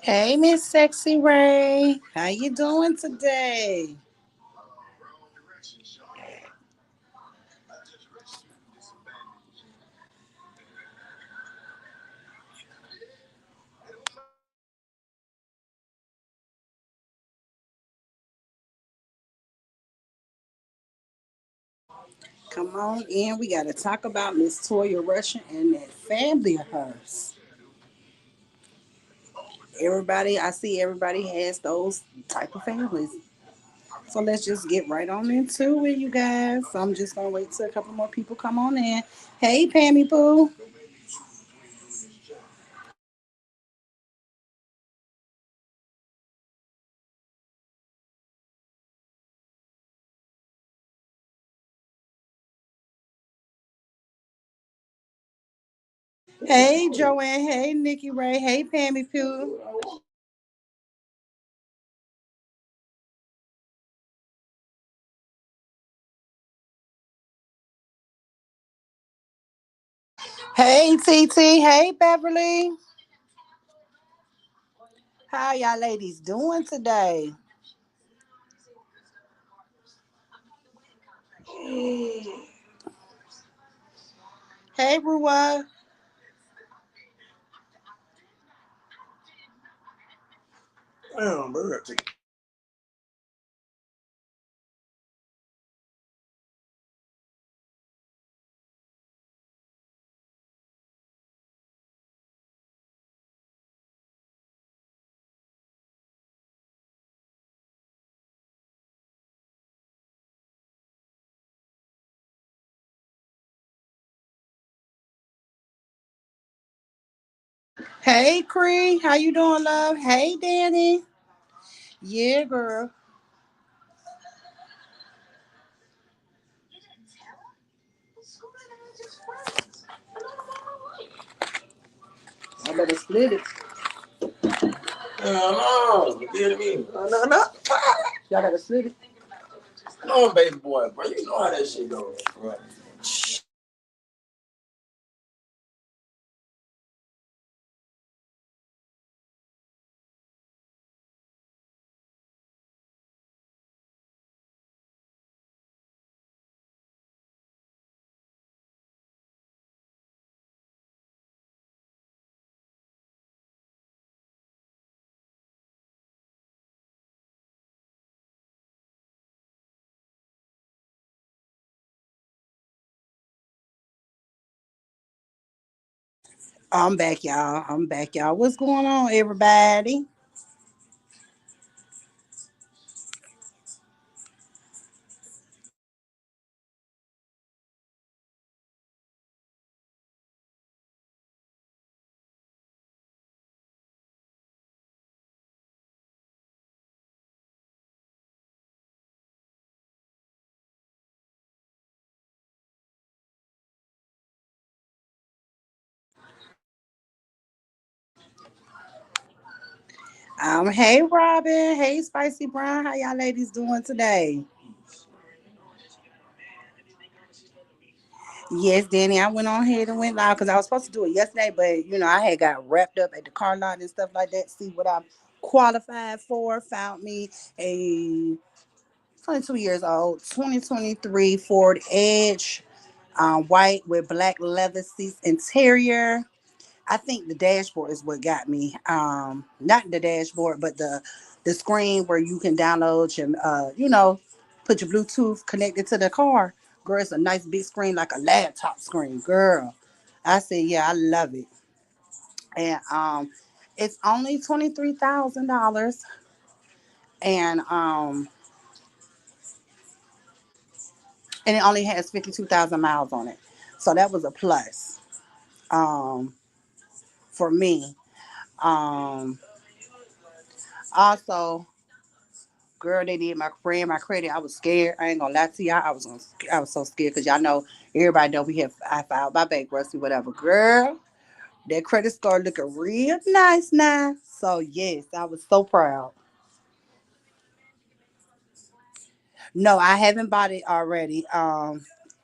Hey, Miss Sexy Ray. How you doing today? Come on in. We got to talk about Miss Toya Rushing and that family of hers. Everybody, I see everybody has those type of families. So let's just get right on into it, you guys. So I'm just gonna wait till a couple more people come on in. Hey, Pammy Pooh. Hey, Joanne. Hey, Nikki Ray. Hey, Pammy Pooh. Hey, TT. Hey, Beverly. How y'all ladies doing today? Hey, Ruwa. Damn, bro, I gotta take. Hey, Cree. How you doing, love? Hey, Danny. Yeah, girl. I better split it. No, you kidding me? No. Y'all gotta split it. No, baby boy, bro. You know how that shit goes, bro. I'm back, y'all. I'm back, y'all. What's going on, everybody? Hey, Robin. Hey, Spicy Brown. How y'all ladies doing today? Yes, Danny. I went on ahead and went live because I was supposed to do it yesterday, but I had got wrapped up at the car lot and stuff like that. See what I'm qualified for. Found me a 22 years old, 2023 Ford Edge, white with black leather seats interior. I think the dashboard is what got me. Not the dashboard, but the screen where you can download your, put your Bluetooth connected to the car. Girl, it's a nice big screen like a laptop screen. Girl, I said, yeah, I love it. And it's only $23,000, and and it only has 52,000 miles on it. So that was a plus um, for me. Um, Also, girl, they did my friend my credit. I was scared. I ain't gonna lie to y'all. I was so scared because y'all know everybody know we have I filed my bankruptcy, whatever. Girl, that credit score looking real nice now. So yes, I was so proud. No, I haven't bought it already.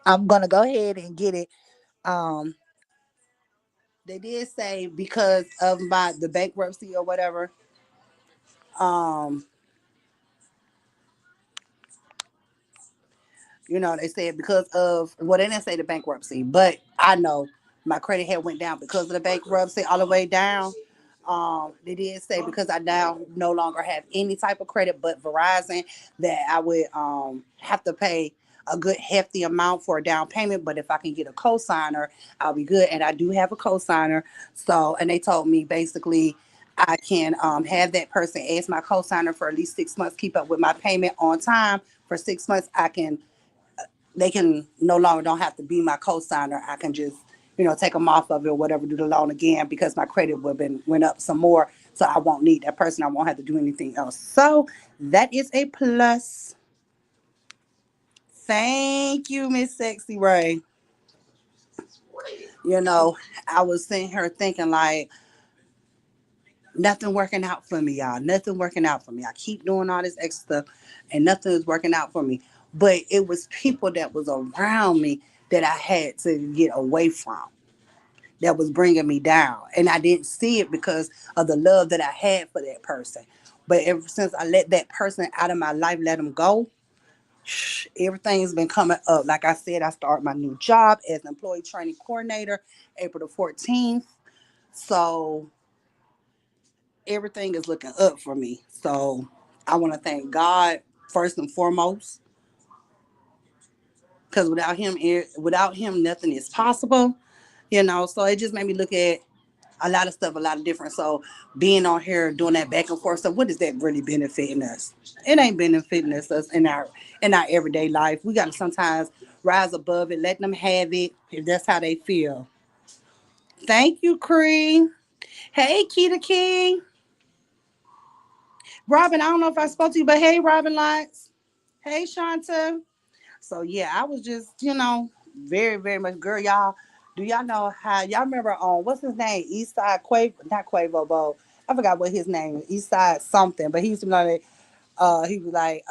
I'm gonna go ahead and get it. Um, they did say because of the bankruptcy or whatever. Um, they said because of, well, they didn't say the bankruptcy, but I know my credit had went down because of the bankruptcy all the way down. They did say because I now no longer have any type of credit but Verizon, that I would have to pay a good hefty amount for a down payment. But if I can get a cosigner, I'll be good. And I do have a cosigner. So, and they told me basically I can have that person as my cosigner for at least 6 months, keep up with my payment on time for 6 months. They can no longer don't have to be my co-signer. I can just, take them off of it or whatever, do the loan again because my credit would have been went up some more. So I won't need that person. I won't have to do anything else. So that is a plus. Thank you, Miss Sexy Ray. You know, I was sitting here thinking like nothing working out for me, y'all. Nothing working out for me. I keep doing all this extra stuff and nothing is working out for me. But it was people that was around me that I had to get away from, that was bringing me down. And I didn't see it because of the love that I had for that person. But ever since I let that person out of my life, let them go, everything's been coming up. Like I said, I started my new job as an employee training coordinator April the 14th. So everything is looking up for me. So I want to thank God first and foremost, because without him, nothing is possible. So it just made me look at a lot of stuff, a lot of different. So being on here doing that back and forth stuff, what is that really benefiting us? It ain't benefiting us in our everyday life. We gotta sometimes rise above it, let them have it if that's how they feel. Thank you, Cree. Hey, Keita King. Robin, I don't know if I spoke to you, but hey, Robin Lights. Hey, Shanta. So yeah, I was just, very, very much, girl, y'all. Do y'all know how y'all remember on what's his name? Eastside Quavo, not Quavo, but I forgot what his name is. Eastside something, but he used to be like, he was like,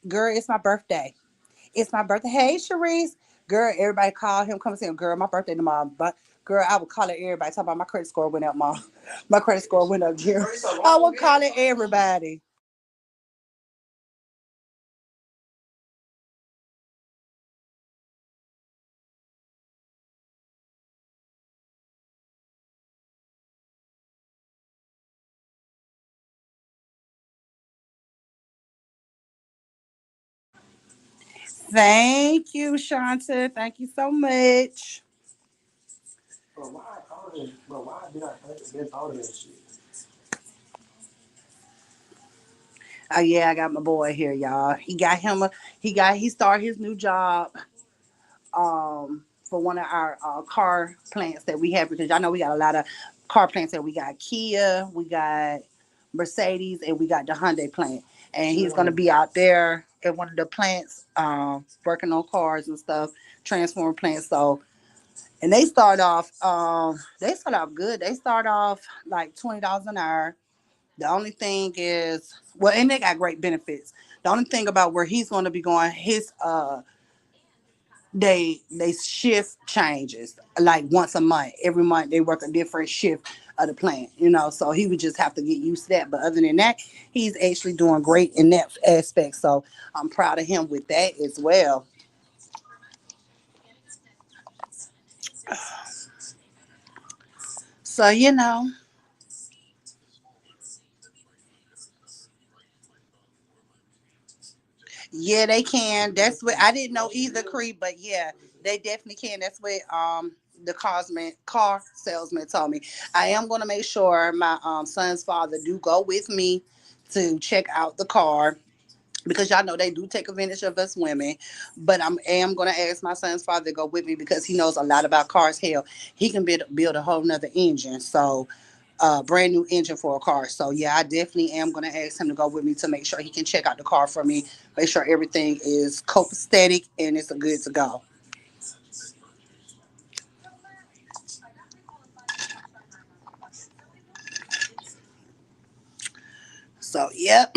girl, it's my birthday. It's my birthday. Hey, Sharice. Girl, everybody call him, come see him. Girl, my birthday tomorrow. But girl, I would call it everybody. Talk about my credit score went up, mom. My credit score went up, girl. I would call it everybody. Thank you, Shanta. Thank you so much. Why did I think all of that shit? Oh yeah, I got my boy here, y'all. He started his new job for one of our car plants that we have, because y'all know we got a lot of car plants that we got Kia, we got Mercedes, and we got the Hyundai plant. And he's gonna be out there at one of the plants, working on cars and stuff, transformer plants. So and they start off good. They start off like $20 an hour. The only thing is, well, and they got great benefits. The only thing about where he's going to be going, his they shift changes like once a month. Every month they work a different shift of the plant. So he would just have to get used to that. But other than that, he's actually doing great in that aspect. So I'm proud of him with that as well. So yeah, they can. That's what I didn't know either, Cree. But yeah, they definitely can. That's what the car salesman told me. I am gonna make sure my son's father do go with me to check out the car, because y'all know they do take advantage of us women. But I am gonna ask my son's father to go with me because he knows a lot about cars. Hell, he can build a whole nother engine. So brand new engine for a car. So yeah, I definitely am gonna ask him to go with me to make sure he can check out the car for me, make sure everything is copacetic and it's a good to go. So yep.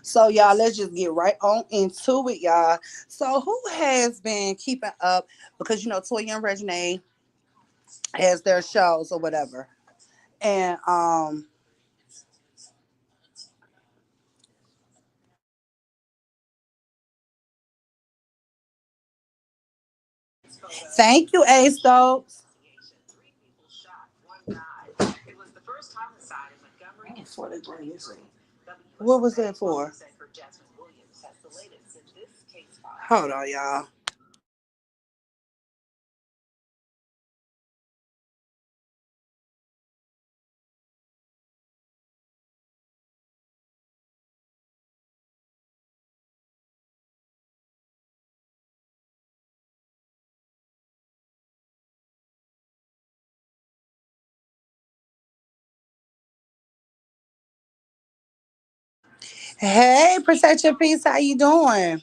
So y'all, let's just get right on into it, y'all. So who has been keeping up? Because Toya and Regine has their shows or whatever, and Thank you, A Stokes. Before they bring this in. What was that for? Hold on, y'all. Hey, protect your peace. How you doing?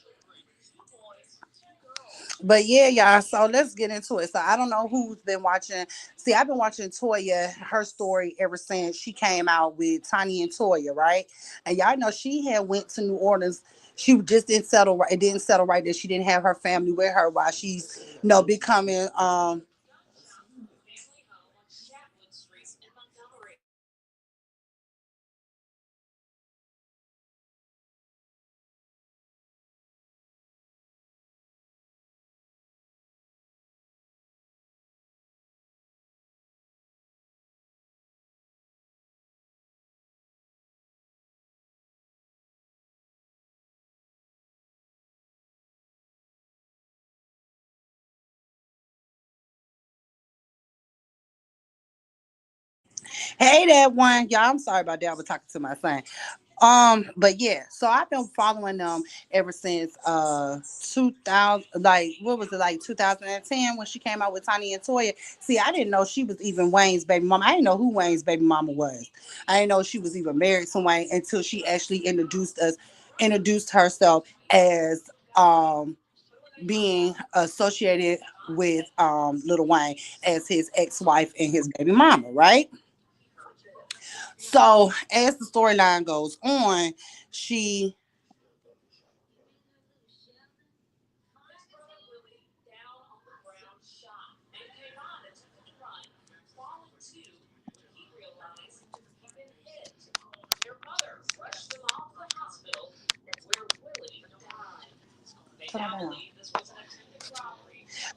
But yeah, y'all. So let's get into it. So I don't know who's been watching. See, I've been watching Toya, her story ever since she came out with Tiny and Toya, right? And y'all know she had went to New Orleans. She just didn't settle right. It didn't settle right that she didn't have her family with her while she's, becoming hey, that one. Y'all, I'm sorry about that. I was talking to my son. But yeah, so I've been following them ever since 2000, like what was it, like 2010 when she came out with Tiny and Toya. See, I didn't know she was even Wayne's baby mama. I didn't know who Wayne's baby mama was. I didn't know she was even married to Wayne until she actually introduced herself as being associated with Little Wayne as his ex-wife and his baby mama, right? So as the storyline goes on, she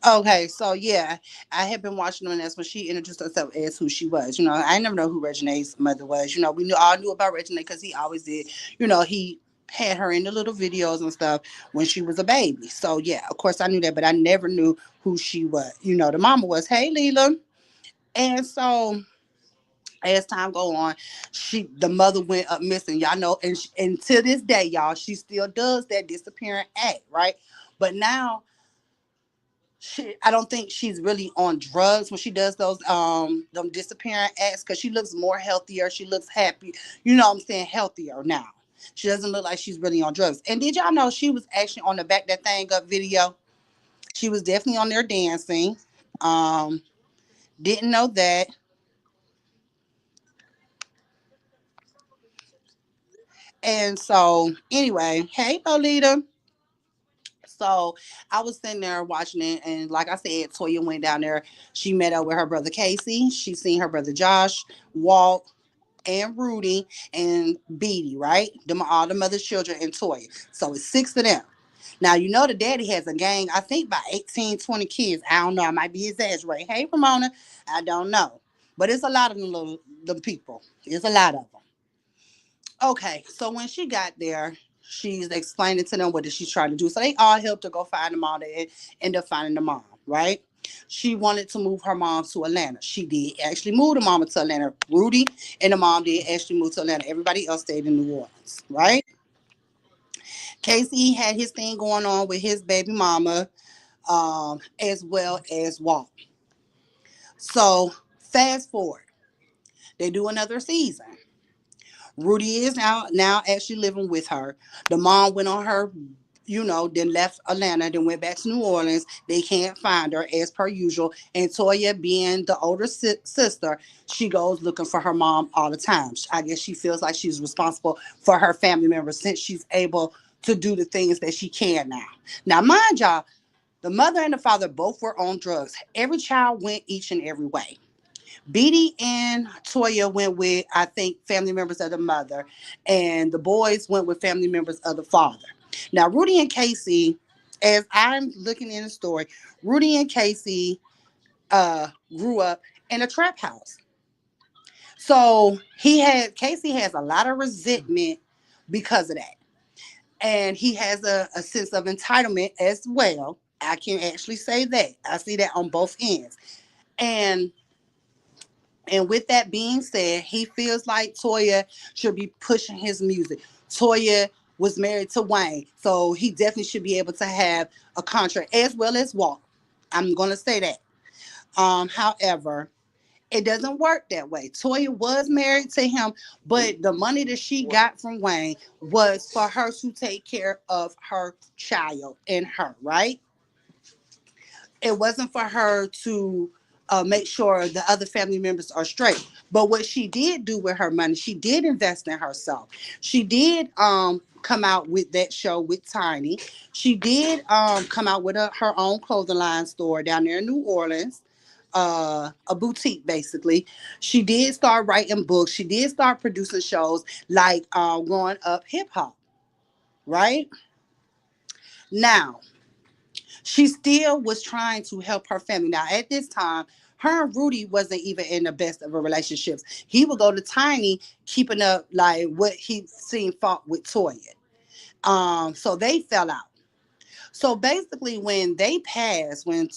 Okay, so yeah, I had been watching her, and that's when she introduced herself as who she was. I never know who Regine's mother was. We all knew about Regine because he always did. He had her in the little videos and stuff when she was a baby. So yeah, of course I knew that, but I never knew who she was. The mama was, hey Leela, and so as time go on, the mother went up missing. Y'all know, and to this day, y'all, she still does that disappearing act, right? But now I don't think she's really on drugs when she does those them disappearing acts because she looks more healthier. She looks happy. You know what I'm saying? Healthier now. She doesn't look like she's really on drugs. And did y'all know she was actually on the Back That Thing Up video? She was definitely on there dancing. Um, didn't know that. And so anyway, hey Lolita. So I was sitting there watching it, and like I said, Toya went down there. She met up with her brother Casey. She seen her brother Josh, Walt, and Rudy and Beatty, right? Them are all the mother's children and Toya. So it's six of them. Now, the daddy has a gang, I think by 18, 20 kids. I don't know. I might be exaggerating. Hey, Ramona, I don't know. But it's a lot of them people. It's a lot of them. Okay, so when she got there, she's explaining to them what she's trying to do. So they all helped her go find the mom. They end up finding the mom, right? She wanted to move her mom to Atlanta. She did actually move the mama to Atlanta. Rudy and the mom did actually move to Atlanta. Everybody else stayed in New Orleans, right? Casey had his thing going on with his baby mama, as well as Walt. So fast forward, they do another season. Rudy is now actually living with her. The mom went on her, then left Atlanta, then went back to New Orleans. They can't find her as per usual. And Toya, being the older sister, she goes looking for her mom all the time. I guess she feels like she's responsible for her family members since she's able to do the things that she can now. Now, mind y'all, the mother and the father both were on drugs. Every child went each and every way. Beatty and Toya went with, I think, family members of the mother, and the boys went with family members of the father. Now, Rudy and Casey as I'm looking in the story, Rudy and Casey grew up in a trap house. So Casey has a lot of resentment because of that. And he has a sense of entitlement as well. I can actually say that. I see that on both ends. And and with that being said, he feels like Toya should be pushing his music. Toya was married to Wayne, so he definitely should be able to have a contract as well as Walt. I'm gonna say that. However, it doesn't work that way. Toya was married to him, but the money that she got from Wayne was for her to take care of her child and her, right? It wasn't for her to make sure the other family members are straight. But what she did do with her money, she did invest in herself. She did come out with that show with Tiny. She did come out with her own clothing line store down there in New Orleans, a boutique basically. She did start writing books. She did start producing shows like Growing Up Hip Hop, right? Now, she still was trying to help her family. Now, at this time, her and Rudy wasn't even in the best of a relationships. He would go to Tiny, keeping up like what he seen fault with Toya. So they fell out. So basically, when they passed, when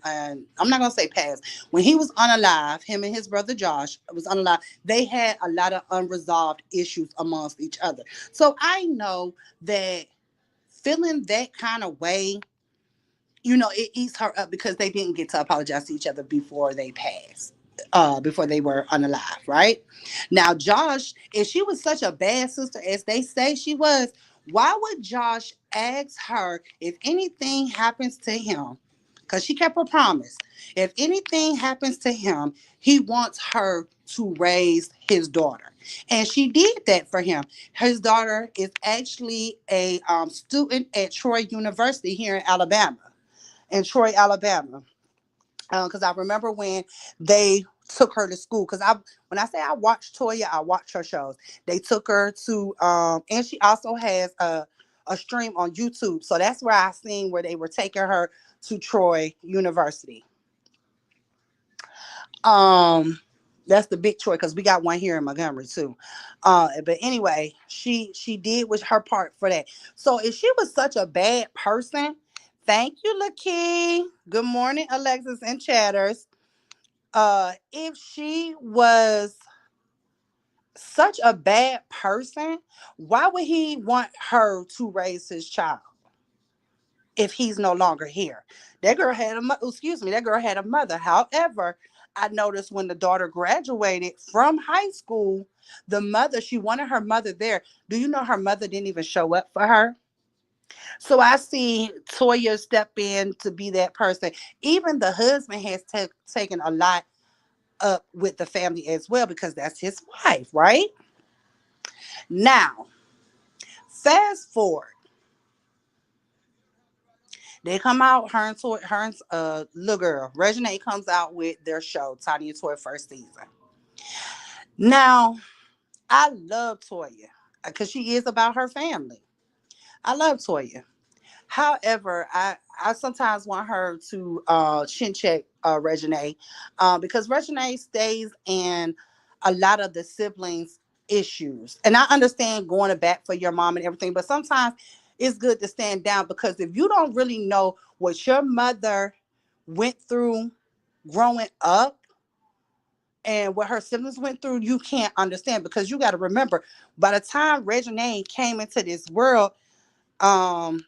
I'm not gonna say passed, when he was unalive, him and his brother Josh was unalive. They had a lot of unresolved issues amongst each other. So I know that feeling that kind of way, it eats her up because they didn't get to apologize to each other before they passed, before they were unalive, right? Now, Josh, if she was such a bad sister as they say she was, why would Josh ask her if anything happens to him? Because she kept her promise. If anything happens to him, he wants her to raise his daughter. And she did that for him. His daughter is actually a student at Troy University here in Alabama, in Troy, Alabama. Because I remember when they took her to school. Because when I say I watched Toya, I watch her shows. They took her to, and she also has a stream on YouTube. So that's where I seen where they were taking her to Troy University. Um, that's the big Troy because we got one here in Montgomery too. But anyway, she did with her part for that. So if she was such a bad person, thank you, Lakey. Good morning, Alexis and Chatters. If she was such a bad person, why would he want her to raise his child if he's no longer here? That girl had excuse me, that girl had a mother. However, I noticed when the daughter graduated from high school, the mother, she wanted her mother there. Do you know her mother didn't even show up for her? So I see Toya step in to be that person. Even the husband has taken a lot up with the family as well because that's his wife, right? Now, fast forward. They come out, her and little girl, Regina comes out with their show, Tiny and Toy first season. Now, I love Toya because she is about her family. I love Toya. However, I sometimes want her to chin check Regine, because Regine stays in a lot of the siblings' issues. And I understand going to bat for your mom and everything, but sometimes it's good to stand down because if you don't really know what your mother went through growing up and what her siblings went through, you can't understand because you got to remember by the time Regine came into this world, um,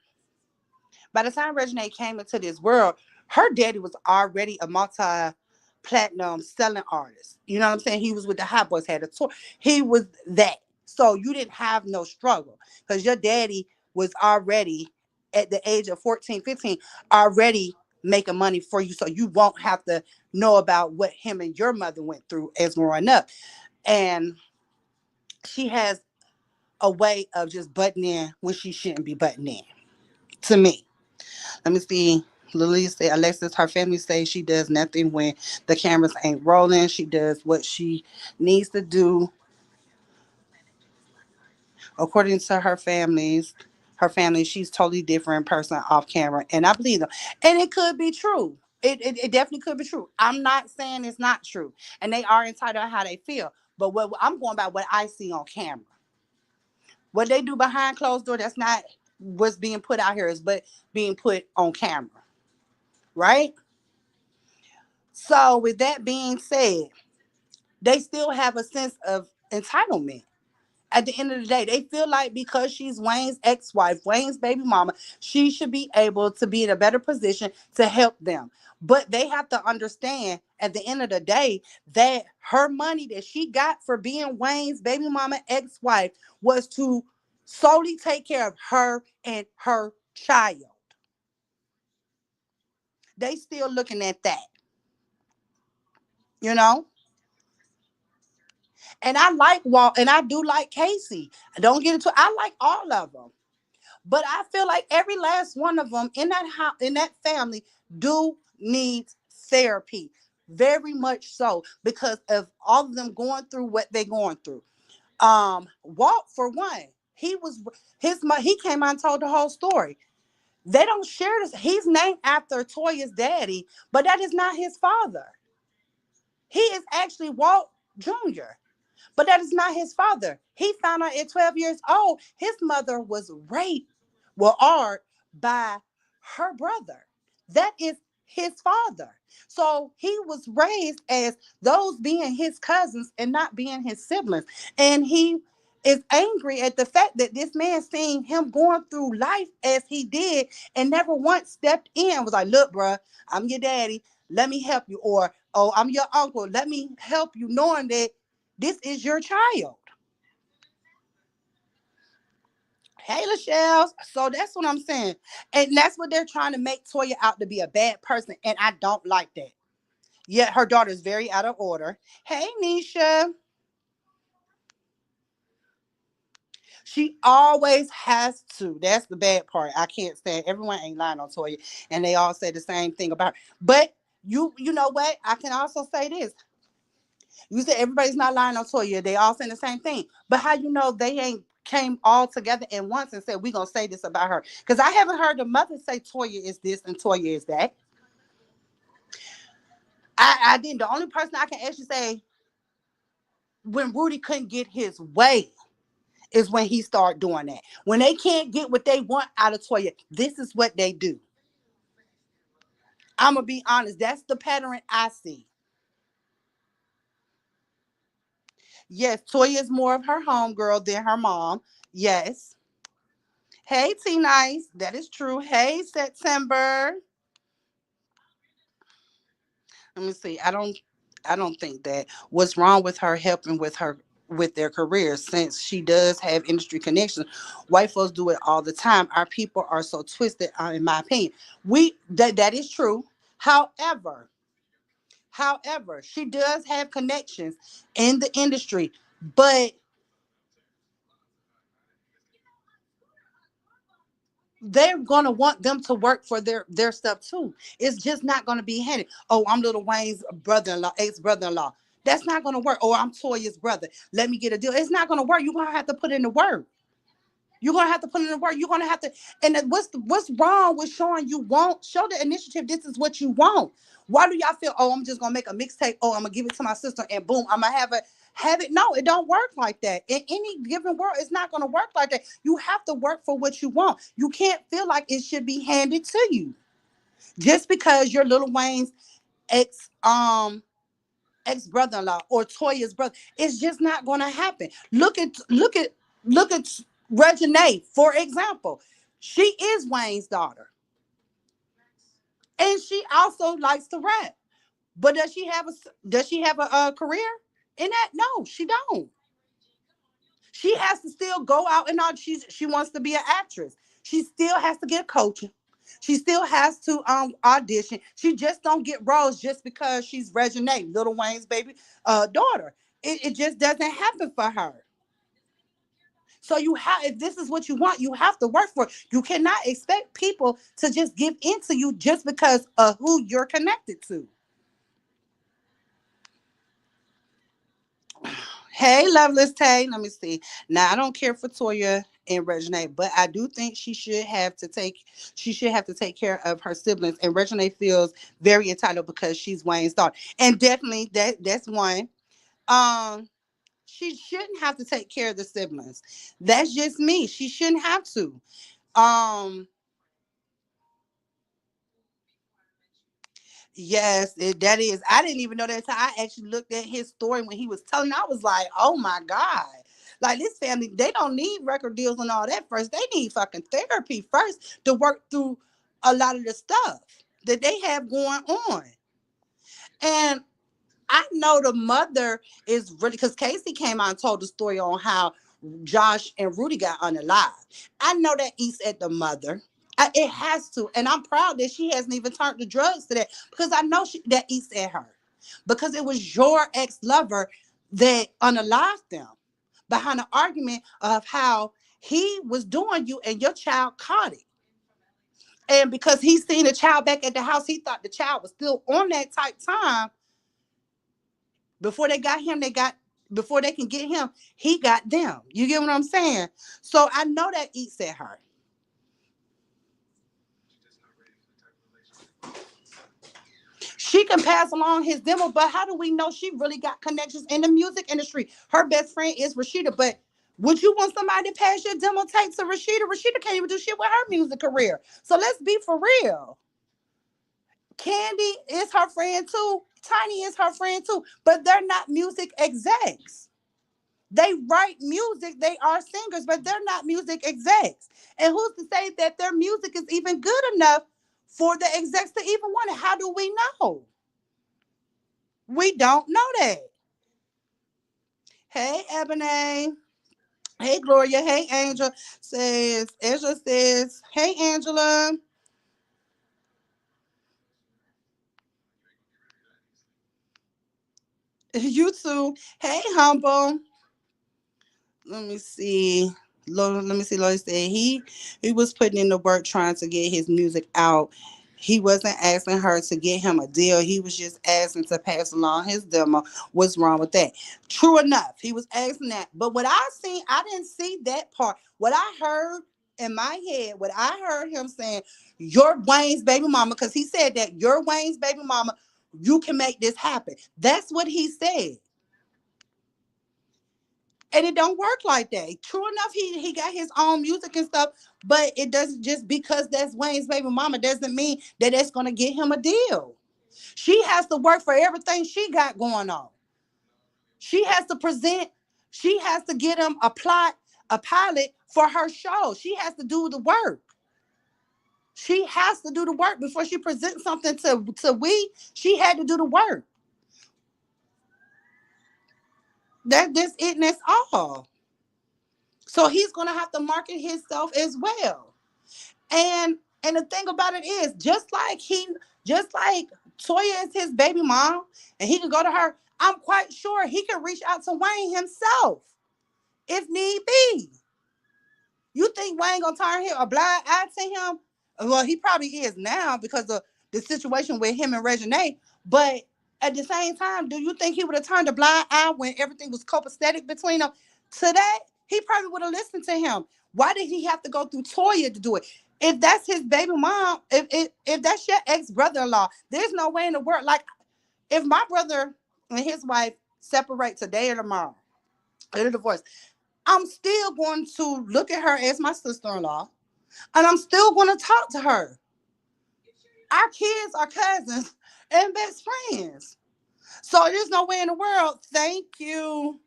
by the time Regina came into this world, her daddy was already a multi-platinum selling artist. You know what I'm saying? He was with the Hot Boys, had a tour. He was that. So you didn't have no struggle because your daddy was already at the age of 14, 15, already making money for you. So you won't have to know about what him and your mother went through as growing up. And she has a way of just butting in when she shouldn't be butting in, to me. Let me see. Lily said, Alexis, her family says she does nothing when the cameras ain't rolling. She does what she needs to do according to her families. her family. She's totally different person off camera, and I believe them. And it could be true. It definitely could be true. I'm not saying it's not true, and they are entitled to how they feel. But what I'm going by what I see on camera. What they do behind closed door, that's not what's being put out here, is but being put on camera, right? So with that being said, they still have a sense of entitlement. At the end of the day, they feel like because she's Wayne's ex-wife, Wayne's baby mama, she should be able to be in a better position to help them. But they have to understand at the end of the day that her money that she got for being Wayne's baby mama ex-wife was to solely take care of her and her child. They still looking at that, you know? And I like Walt and I do like Casey. Don't get into I like all of them. But I feel like every last one of them in that house, in that family, do need therapy, very much so, because of all of them going through what they're going through. Walt, for one, he came out and told the whole story. They don't share this. He's named after Toya's daddy, but that is not his father. He is actually Walt Jr. But that is not his father. He found out at 12 years old, his mother was raped, well, art by her brother. That is his father. So he was raised as those being his cousins and not being his siblings. And he is angry at the fact that this man seeing him going through life as he did and never once stepped in, was like, look, bruh, I'm your daddy. Let me help you. Or, oh, I'm your uncle. Let me help you, knowing that this is your child. Hey, Lachelle. So that's what I'm saying. And that's what they're trying to make Toya out to be a bad person. And I don't like that. Yet her daughter is very out of order. Hey, Nisha. She always has to. That's the bad part. I can't stand. Everyone ain't lying on Toya. And they all say the same thing about her. But you know what? I can also say this. You said everybody's not lying on Toya. They all saying the same thing. But how you know they ain't came all together at once and said, we're going to say this about her? Because I haven't heard the mother say Toya is this and Toya is that. I didn't. The only person I can actually say when Rudy couldn't get his way is when he started doing that. When they can't get what they want out of Toya, this is what they do. I'm going to be honest. That's the pattern I see. Yes, Toya is more of her homegirl than her mom. Yes. Hey, T Nice. That is true. Hey, September. Let me see. I don't think that what's wrong with her helping with their careers, since she does have industry connections. White folks do it all the time. Our people are so twisted, in my opinion. That is true. However, however, she does have connections in the industry, but they're gonna want them to work for their stuff too. It's just not gonna be handed. Oh, I'm Little Wayne's brother-in-law, ex-brother-in-law. That's not gonna work. Or I'm Toya's brother. Let me get a deal. It's not gonna work. You're gonna have to put in the work. You're gonna have to put in the work. You're gonna have to. And what's wrong with showing you want? Show the initiative. This is what you want. Why do y'all feel? Oh, I'm just gonna make a mixtape. Oh, I'm gonna give it to my sister, and boom, I'm gonna have it. No, it don't work like that. In any given world, it's not gonna work like that. You have to work for what you want. You can't feel like it should be handed to you just because you're Little Wayne's ex ex brother-in-law or Toya's brother. It's just not gonna happen. Look at Reginae, for example. She is Wayne's daughter. And she also likes to rap. But does she have a career in that? No, she don't. She has to still go out and all. She wants to be an actress. She still has to get coaching. She still has to audition. She just don't get roles just because she's Reginae, Little Wayne's baby daughter. It just doesn't happen for her. So you have, if this is what you want, you have to work for it. You cannot expect people to just give into you just because of who you're connected to. Hey, Loveless Tay. Let me see. Now, I don't care for Toya and Regina, but I do think she should have to take care of her siblings. And Regina feels very entitled because she's Wayne's daughter, and definitely that's one. Um, she shouldn't have to take care of the siblings. That's just me. She shouldn't have to. Um, Yes, that is. I didn't even know that until I actually looked at his story when he was telling. I was like, oh my God. Like this family, they don't need record deals and all that first. They need fucking therapy first to work through a lot of the stuff that they have going on. And I know the mother is really because Casey came out and told the story on how Josh and Rudy got unalive. I know that eats at the mother. It has to, and I'm proud that she hasn't even turned to drugs to that because I know that eats at her because it was your ex lover that unalived them behind the argument of how he was doing you and your child caught it. And because he seen the child back at the house, he thought the child was still on that type time. Before they got him, before they can get him, he got them. You get what I'm saying? So I know that eats at her. She can pass along his demo, but how do we know she really got connections in the music industry? Her best friend is Rashida, but would you want somebody to pass your demo tape to Rashida? Rashida can't even do shit with her music career. So let's be for real. Candy is her friend too. Tiny is her friend too, but they're not music execs. They write music, they are singers, but they're not music execs. And who's to say that their music is even good enough for the execs to even want it? How do we know? We don't know that. Hey, Ebony. Hey, Gloria. Hey, Angel. Angela says, hey, Angela. You too. Hey, Humble. Let me see. Let me see. Lloyd said he was putting in the work trying to get his music out. He wasn't asking her to get him a deal. He was just asking to pass along his demo. What's wrong with that? True enough, he was asking that. But what I seen, I didn't see that part. What I heard in my head, what I heard him saying, "You're Wayne's baby mama," because he said that you're Wayne's baby mama. You can make this happen. That's what he said. And it don't work like that. True enough, he got his own music and stuff, but it doesn't just because that's Wayne's baby mama doesn't mean that that's gonna get him a deal. She has to work for everything she got going on. She has to present, she has to get him a pilot for her show. She has to do the work. She has to do the work before she presents something to we. She had to do the work. That's it and that's all. So he's gonna have to market himself as well. And the thing about it is, just like Toya is his baby mom, and he can go to her. I'm quite sure he can reach out to Wayne himself if need be. You think Wayne gonna turn him a blind eye to him? Well, he probably is now because of the situation with him and Regine. But at the same time, do you think he would have turned a blind eye when everything was copacetic between them? Today, he probably would have listened to him. Why did he have to go through Toya to do it? If that's his baby mom, if that's your ex brother in law, there's no way in the world. Like if my brother and his wife separate today or tomorrow, in a divorce, I'm still going to look at her as my sister in law, and I'm still going to talk to her. Our kids are cousins and best friends. So there's no way in the world. Thank you,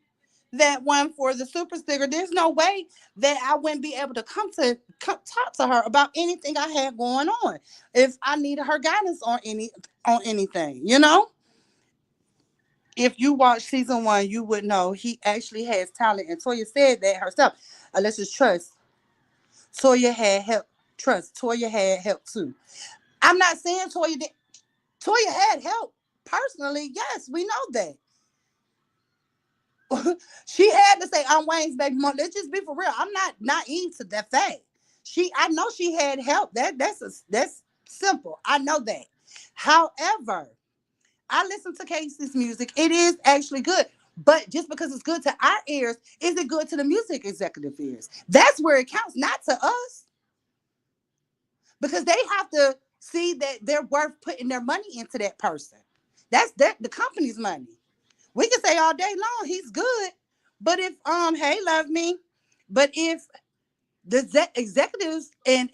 that one for the super sticker. There's no way that I wouldn't be able to come talk to her about anything I had going on if I needed her guidance on anything. You know, if you watch season one, you would know he actually has talent, and Toya said that herself. Let's just trust. Toya had help. Trust. Toya had help too. I'm not saying Toya did. Toya had help personally. Yes, we know that. She had to say, "I'm Wayne's baby mom." Let's just be for real. I'm not naive to that fact. I know she had help. That's simple. I know that. However, I listen to Casey's music. It is actually good, But just because it's good to our ears, is it good to the music executive ears? That's where it counts, not to us, because they have to see that they're worth putting their money into that person. That's the company's money. We can say all day long he's good, but if hey, love me, but if the executives and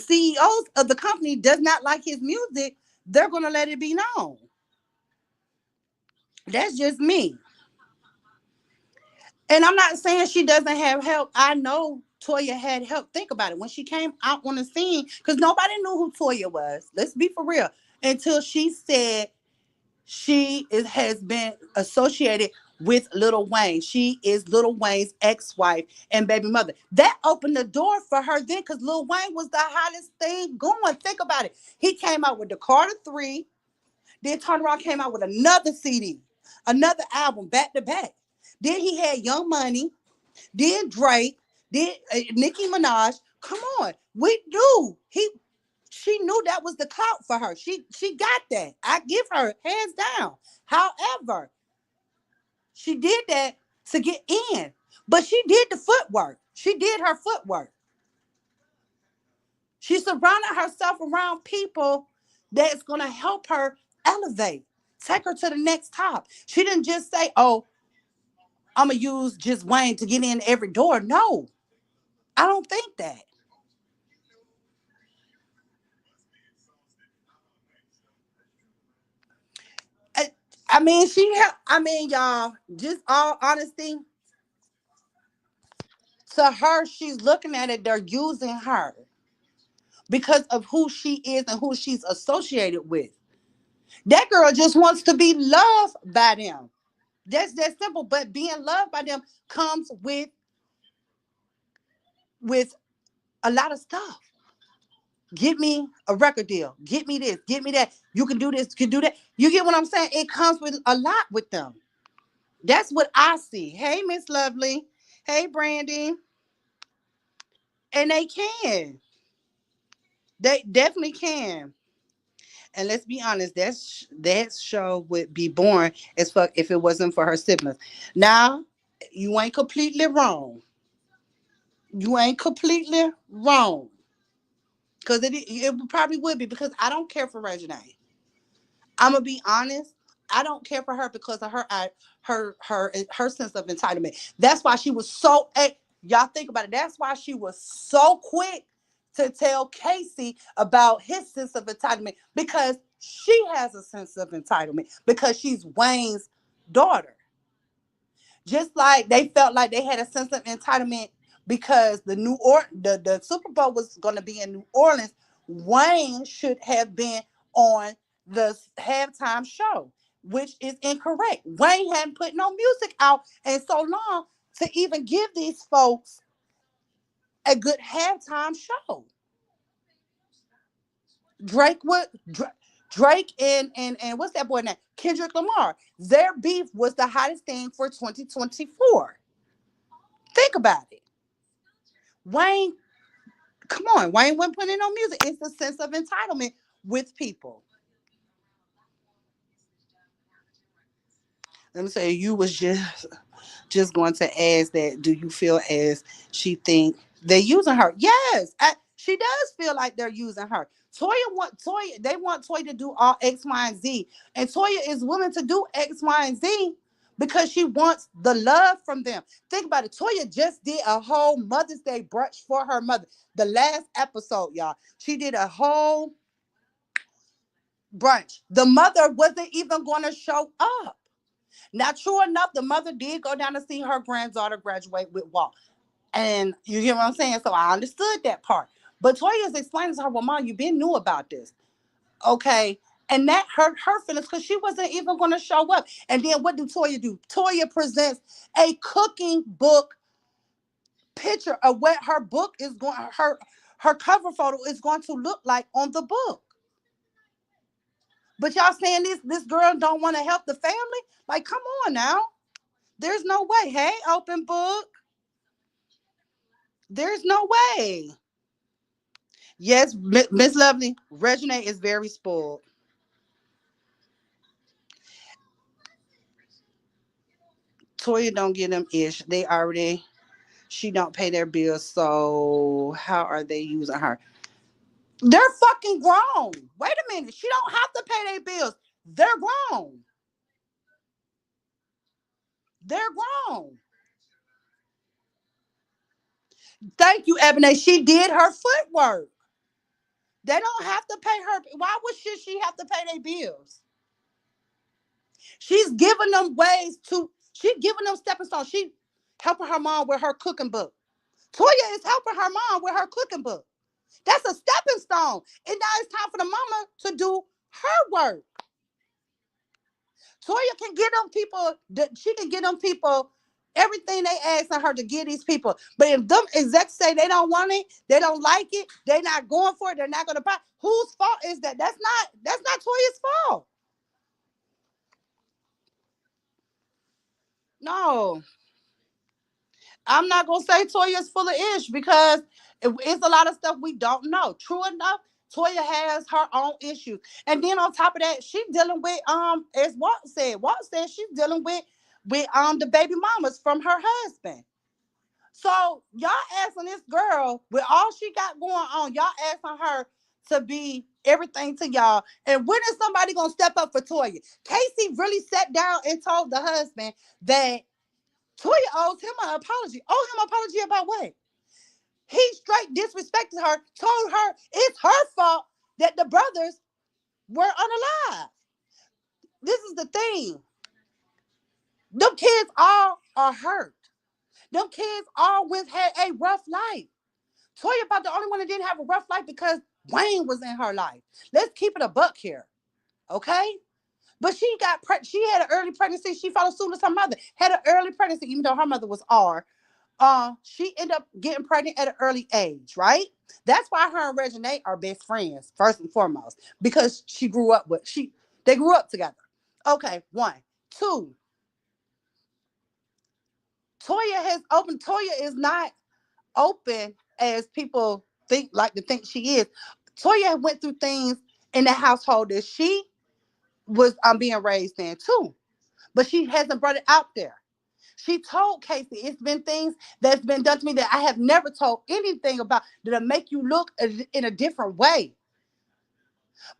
CEOs of the company does not like his music, they're gonna let it be known. That's just me. And I'm not saying she doesn't have help. I know Toya had help. Think about it. When she came out on the scene, because nobody knew who Toya was. Let's be for real. Until she said has been associated with Lil Wayne. She is Lil Wayne's ex-wife and baby mother. That opened the door for her then, because Lil Wayne was the hottest thing going. Think about it. He came out with the Carter 3, then turned around, came out with another CD, another album back to back. Then he had Young Money, then Drake, then Nicki Minaj. Come on, we knew she knew that was the clout for her. She got that. I give her hands down. However, she did that to get in, but she did the footwork. She did her footwork. She surrounded herself around people that's gonna help her elevate, take her to the next top. She didn't just say, "Oh, I'm gonna use just Wayne to get in every door." No, I don't think that. I, I mean, I mean, y'all. Just all honesty, to her, she's looking at it. They're using her because of who she is and who she's associated with. That girl just wants to be loved by them. That's that simple. But being loved by them comes with a lot of stuff. Get me a record deal. Get me this. Get me that. You can do this. You can do that. You get what I'm saying? It comes with a lot with them. That's what I see. Hey, Miss Lovely. Hey, Brandy. And they can. They definitely can. And let's be honest, that show would be boring as fuck if it wasn't for her siblings. Now, you ain't completely wrong. You ain't completely wrong. Because it probably would be, because I don't care for Regina. I'm gonna be honest. I don't care for her because of her sense of entitlement. That's why she was so. Y'all think about it. That's why she was so quick to tell Casey about his sense of entitlement, because she has a sense of entitlement because she's Wayne's daughter. Just like they felt like they had a sense of entitlement because the Super Bowl was going to be in New Orleans. Wayne should have been on the halftime show, which is incorrect. Wayne hadn't put no music out in so long to even give these folks a good halftime show. Drake would Drake and what's that boy name? Kendrick Lamar. Their beef was the hottest thing for 2024. Think about it. Wayne, come on, Wayne wasn't putting no music. It's a sense of entitlement with people. Let me say, you was just going to ask that. Do you feel as she think they're using her? Yes, she does feel like they're using her. Toya. They want Toya to do all X, Y, and Z, and Toya is willing to do X, Y, and Z because she wants the love from them. Think about it. Toya just did a whole Mother's Day brunch for her mother. The last episode, y'all, she did a whole brunch. The mother wasn't even going to show up. Now, true enough, the mother did go down to see her granddaughter graduate with Walt. And you hear what I'm saying? So I understood that part. But Toya is explaining to her, well, Mom, you been knew about this. Okay. And that hurt her feelings because she wasn't even going to show up. And then what do Toya do? Toya presents a cooking book picture of what her book is going, her cover photo is going to look like on the book. But y'all saying this girl don't want to help the family? Like, come on now. There's no way. Hey, open book. There's no way. Yes, Miss Lovely, Regina is very spoiled. Toya don't get them ish. They already, she don't pay their bills. So how are they using her? They're fucking grown. Wait a minute. She don't have to pay their bills. They're grown. They're grown. Thank you, Ebony. She did her footwork. They don't have to pay her. Why would she have to pay their bills? She's giving them ways to. She's giving them stepping stones. She helping her mom with her cooking book. Toya is helping her mom with her cooking book. That's a stepping stone. And now it's time for the mama to do her work. Toya can get them people. She can get them people everything they asking her to get these people. But if them execs say they don't want it, they don't like it, they're not going for it, they're not going to buy. Whose fault is that? That's not Toya's fault. No, I'm not gonna say Toya's full of ish because it's a lot of stuff we don't know. True enough, Toya has her own issues, and then on top of that, she's dealing with as Walt said she's dealing with the baby mamas from her husband. So y'all asking this girl with all she got going on, y'all asking her to be everything to y'all. And when is somebody gonna step up for Toya? Casey really sat down and told the husband that Toya owes him an apology. Owe him an apology about what? He straight disrespected her, told her it's her fault that the brothers were unalive. This is the thing. Them kids all are hurt. Them kids all went had a rough life. Toya about the only one that didn't have a rough life because Wayne was in her life. Let's keep it a buck here, okay? But she had an early pregnancy. She followed suit as her mother. Had an early pregnancy, even though her mother was R. She ended up getting pregnant at an early age, right? That's why her and Regina are best friends, first and foremost, because they grew up together. Okay, one. Two, Toya is not open as people think she is. Toya went through things in the household that she was being raised in too, but she hasn't brought it out there. She told Casey, it's been things that's been done to me that I have never told anything about that'll make you look in a different way.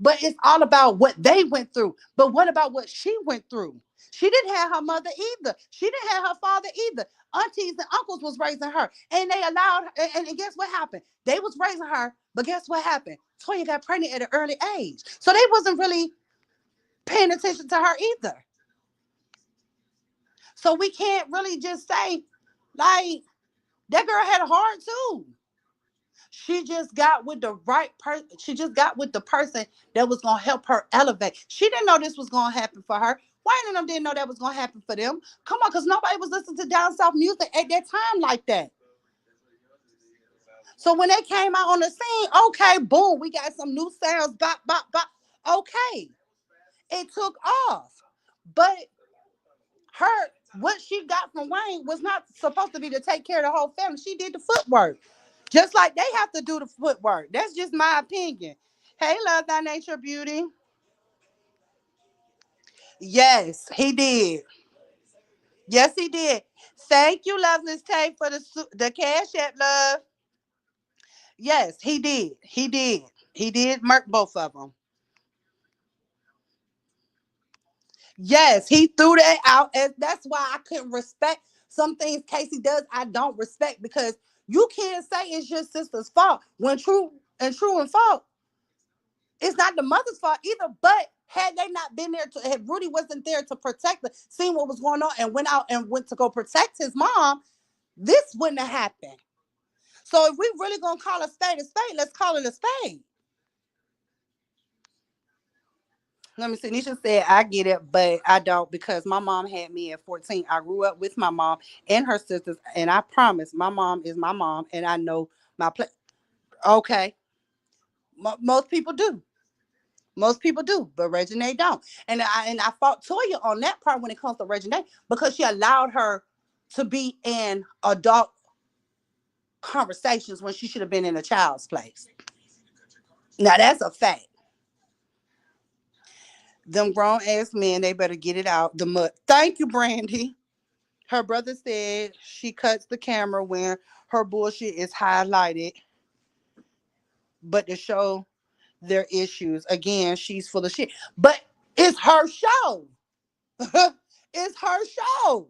But it's all about what they went through. But what about what she went through? She didn't have her mother either. She didn't have her father either. Aunties and uncles was raising her, and they allowed her. And guess what happened? They was raising her, but guess what happened? Toya got pregnant at an early age, so they wasn't really paying attention to her either. So we can't really just say like that girl had a heart too. She just got with the right person. She just got with the person that was gonna help her elevate. She didn't know this was gonna happen for her. Wayne and them didn't know that was gonna happen for them. Come on, because nobody was listening to down south music at that time like that. So when they came out on the scene, okay, boom, we got some new sounds, bop, bop, bop. Okay, it took off, but her what she got from Wayne was not supposed to be to take care of the whole family. She did the footwork. Just like they have to do the footwork. That's just my opinion. Hey, love thy nature beauty. Yes, he did. Yes, he did. Thank you, Loveless Tay, for the cash app, love. Yes, he did. He did. He did murk both of them. Yes, he threw that out, and that's why I couldn't respect some things Casey does. I don't respect because you can't say it's your sister's fault when true and fault, it's not the mother's fault either. But had they not been there to, had Rudy wasn't there to protect her, seen what was going on, and went to go protect his mom, this wouldn't have happened. So if we really gonna call a spade, let's call it a spade. Let me see. Nisha said, I get it, but I don't because my mom had me at 14. I grew up with my mom and her sisters, and I promise my mom is my mom, and I know my place. Okay. Most people do. Most people do, but Regina don't. And I fought Toya on that part when it comes to Regina because she allowed her to be in adult conversations when she should have been in a child's place. Now that's a fact. Them grown ass men, they better get it out the mud. Thank you, Brandy. Her brother said she cuts the camera when her bullshit is highlighted, but to show their issues. Again, she's full of shit. But it's her show. It's her show.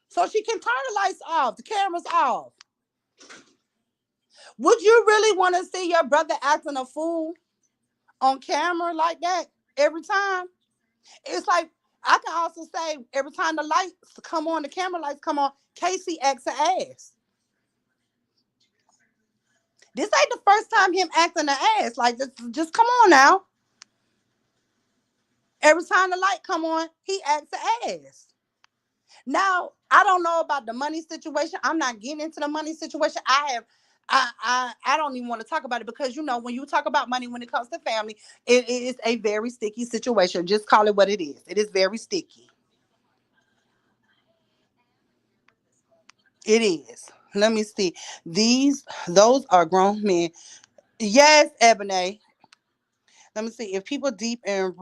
So she can turn the lights off, the cameras off. Would you really want to see your brother acting a fool on camera like that every time? It's like I can also say every time the lights come on, the camera lights come on, Casey acts an ass. This ain't the first time him acting an ass. Like just come on now. Every time the light come on, he acts an ass. Now, I don't know about the money situation. I'm not getting into the money situation. I don't even want to talk about it because when you talk about money when it comes to family, it is a very sticky situation. Just call it what it is. It is very sticky. It is. Let me see. Those are grown men. Yes, Ebony. Let me see. If people deep and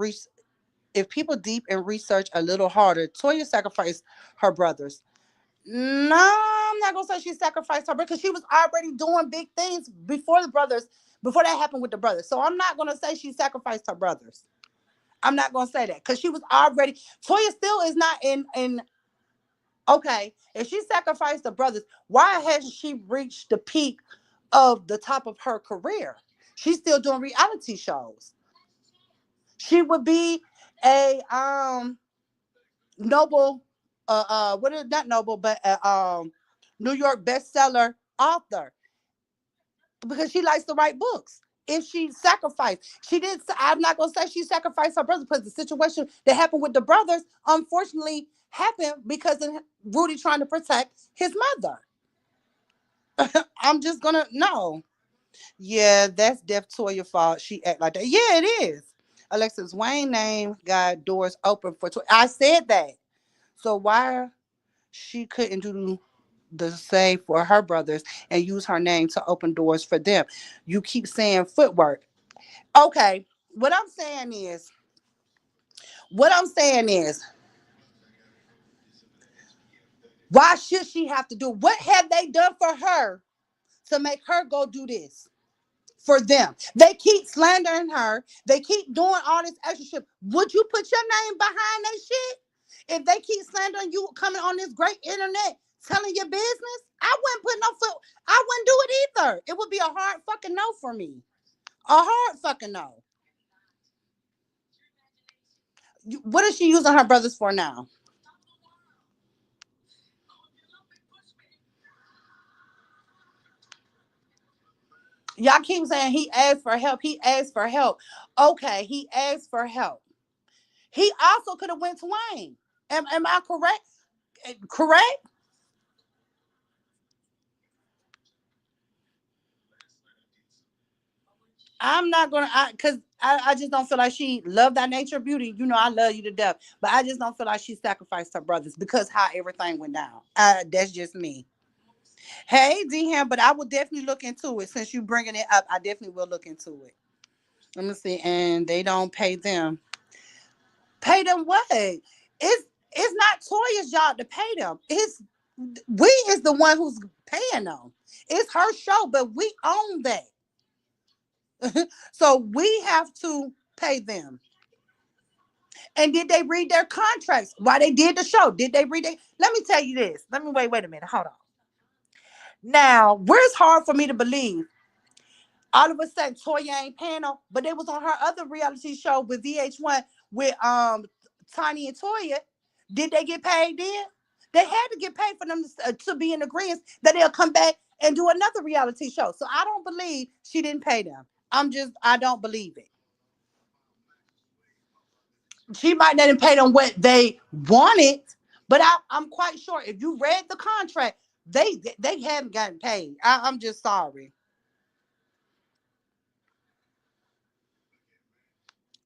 research a little harder, Toya sacrificed her brothers. No, I'm not gonna say she sacrificed her because she was already doing big things before that happened with the brothers. So I'm not gonna say she sacrificed her brothers. I'm not gonna say that because she was already. Toya still is not in. Okay, if she sacrificed the brothers, why hasn't she reached the peak of the top of her career? She's still doing reality shows. She would be a noble, what is not noble, but New York bestseller author because she likes to write books. If she sacrificed, she did. I'm not gonna say she sacrificed her brothers because the situation that happened with the brothers unfortunately happened because of Rudy trying to protect his mother. I'm just gonna no. Yeah, that's Def Toya fault. She act like that. Yeah, it is. Alexis Wayne name got doors open for. I said that. So why she couldn't do the same for her brothers and use her name to open doors for them? You keep saying footwork. Okay, what I'm saying is, why should she have to do? What have they done for her to make her go do this for them? They keep slandering her. They keep doing all this extra shit. Would you put your name behind that shit? If they keep slandering you coming on this great internet telling your business, I wouldn't put no foot. I wouldn't do it either. It would be a hard fucking no for me. A hard fucking no. What is she using her brothers for now? Y'all keep saying he asked for help. He asked for help. Okay, he asked for help. He also could have went to Wayne. Am I correct? Correct? I'm not gonna, cause I just don't feel like she loved that nature of beauty. I love you to death, but I just don't feel like she sacrificed her brothers because how everything went down. That's just me. Hey, Ham, but I will definitely look into it since you bringing it up. I definitely will look into it. Let me see, and they don't pay them. Pay them what? It's not Toya's job to pay them. We is the one who's paying them. It's her show, but we own that. So we have to pay them. And did they read their contracts while they did the show? Did they read it? Let me tell you this. Let me wait a minute. Hold on. Now, where it's hard for me to believe all of a sudden Toya ain't paying them, but they was on her other reality show with VH1 with Tiny and Toya. Did they get paid then? They had to get paid for them to be in agreement that they'll come back and do another reality show. So I don't believe she didn't pay them. I don't believe it. She might not have paid them what they wanted, but I'm quite sure if you read the contract, they haven't gotten paid. I'm just sorry.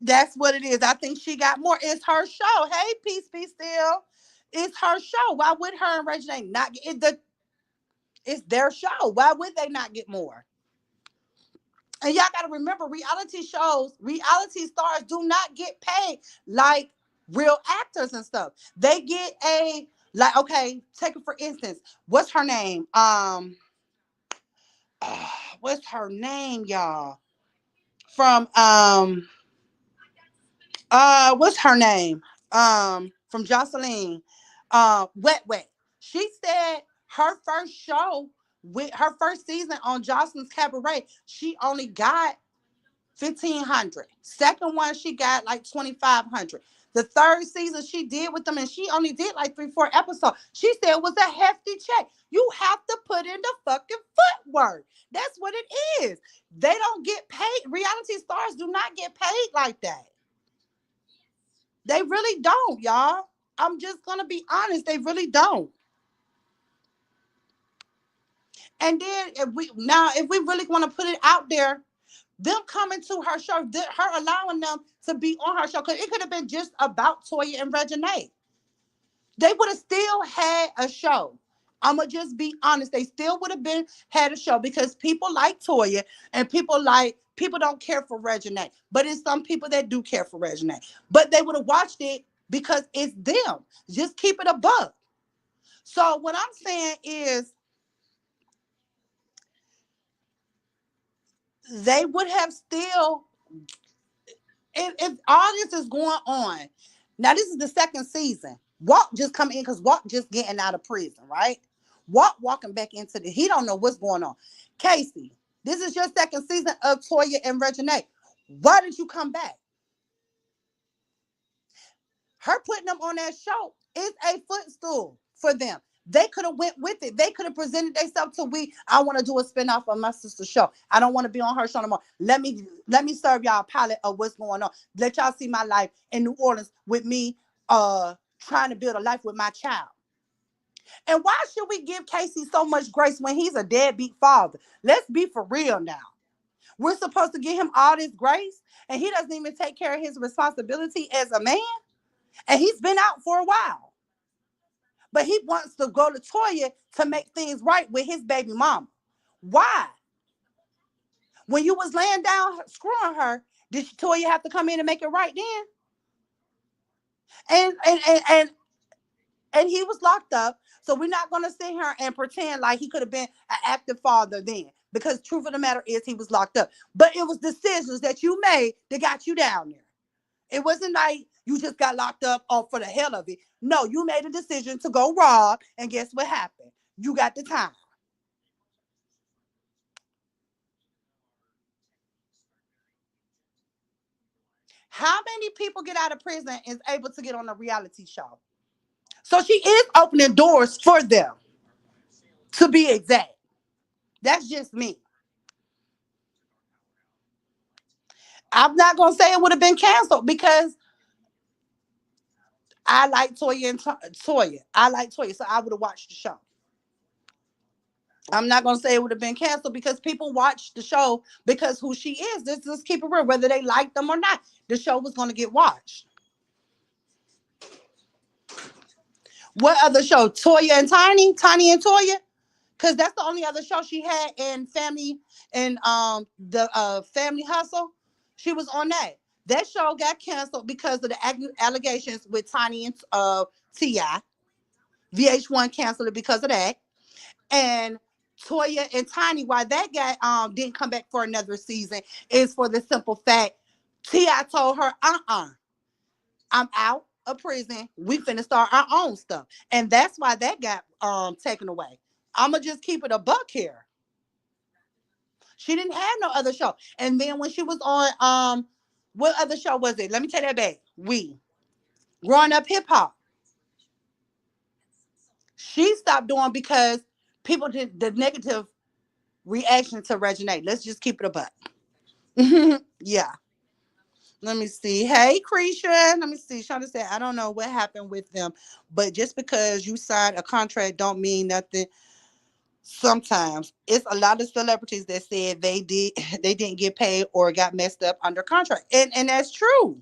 That's what it is. I think she got more. It's her show. Hey, peace be still. It's her show. Why would her and Regina not get it's their show? Why would they not get more? And y'all gotta remember, reality stars do not get paid like real actors and stuff. They get a Like, okay, take it for instance. What's her name? What's her name, y'all? From what's her name? From Jocelyn. Wet Wet. She said her first show with her first season on Jocelyn's Cabaret, she only got 1,500. Second one, she got like 2,500. The third season she did with them, and she only did like 3, 4 episodes. She said it was a hefty check. You have to put in the fucking footwork. That's what it is. They don't get paid. Reality stars do not get paid like that. They really don't, y'all. I'm just gonna be honest. They really don't. And then if we really want to put it out there, them coming to her show, her allowing them to be on her show, because it could have been just about Toya and Reginae. They would have still had a show. I'ma just be honest. They still would have been had a show because people like Toya and people don't care for Reginae. But it's some people that do care for Reginae. But they would have watched it because it's them. Just keep it a buck. So what I'm saying is they would have still, if all this is going on, now this is the second season. Walk just come in because Walk just getting out of prison, right? Walk walking back into he don't know what's going on. Casey, this is your second season of Toya and Reginae. Why did you come back? Her putting them on that show is a footstool for them. They could have went with it. They could have presented themselves to I want to do a spinoff of my sister's show. I don't want to be on her show no more. Let me serve y'all a pilot of what's going on. Let y'all see my life in New Orleans with me trying to build a life with my child. And why should we give Casey so much grace when he's a deadbeat father? Let's be for real now. We're supposed to give him all this grace, and he doesn't even take care of his responsibility as a man. And he's been out for a while. But he wants to go to Toya to make things right with his baby mama. Why? When you was laying down screwing her, did Toya have to come in and make it right then? And he was locked up. So we're not gonna sit here and pretend like he could have been an active father then. Because truth of the matter is he was locked up. But it was decisions that you made that got you down there. It wasn't like you just got locked up for the hell of it. No, you made a decision to go rob, and guess what happened? You got the time. How many people get out of prison and is able to get on a reality show? So she is opening doors for them, to be exact. That's just me. I'm not gonna say it would have been canceled because I like Toya and Toya. I like Toya, so I would have watched the show. I'm not gonna say it would have been canceled because people watch the show because who she is. Let's keep it real, whether they like them or not. The show was gonna get watched. What other show? Toya and Tiny, Tiny and Toya, because that's the only other show she had in Family and the Family Hustle. She was on that. That show got canceled because of the allegations with Tiny and Ti. VH1 canceled it because of that. And Toya and Tiny, why that guy didn't come back for another season is for the simple fact Ti told her, I'm out of prison. We finna start our own stuff. And that's why that got taken away. I'ma just keep it a buck here. She didn't have no other show. And then when she was on what other show was it? Let me take that back. We Growing Up Hip Hop. She stopped doing because people did the negative reaction to Reginae. Let's just keep it a buck. Yeah. Let me see. Hey, Creisha. Let me see. Shonda said, I don't know what happened with them, but just because you signed a contract don't mean nothing. Sometimes it's a lot of celebrities that said they didn't get paid or got messed up under contract. And that's true.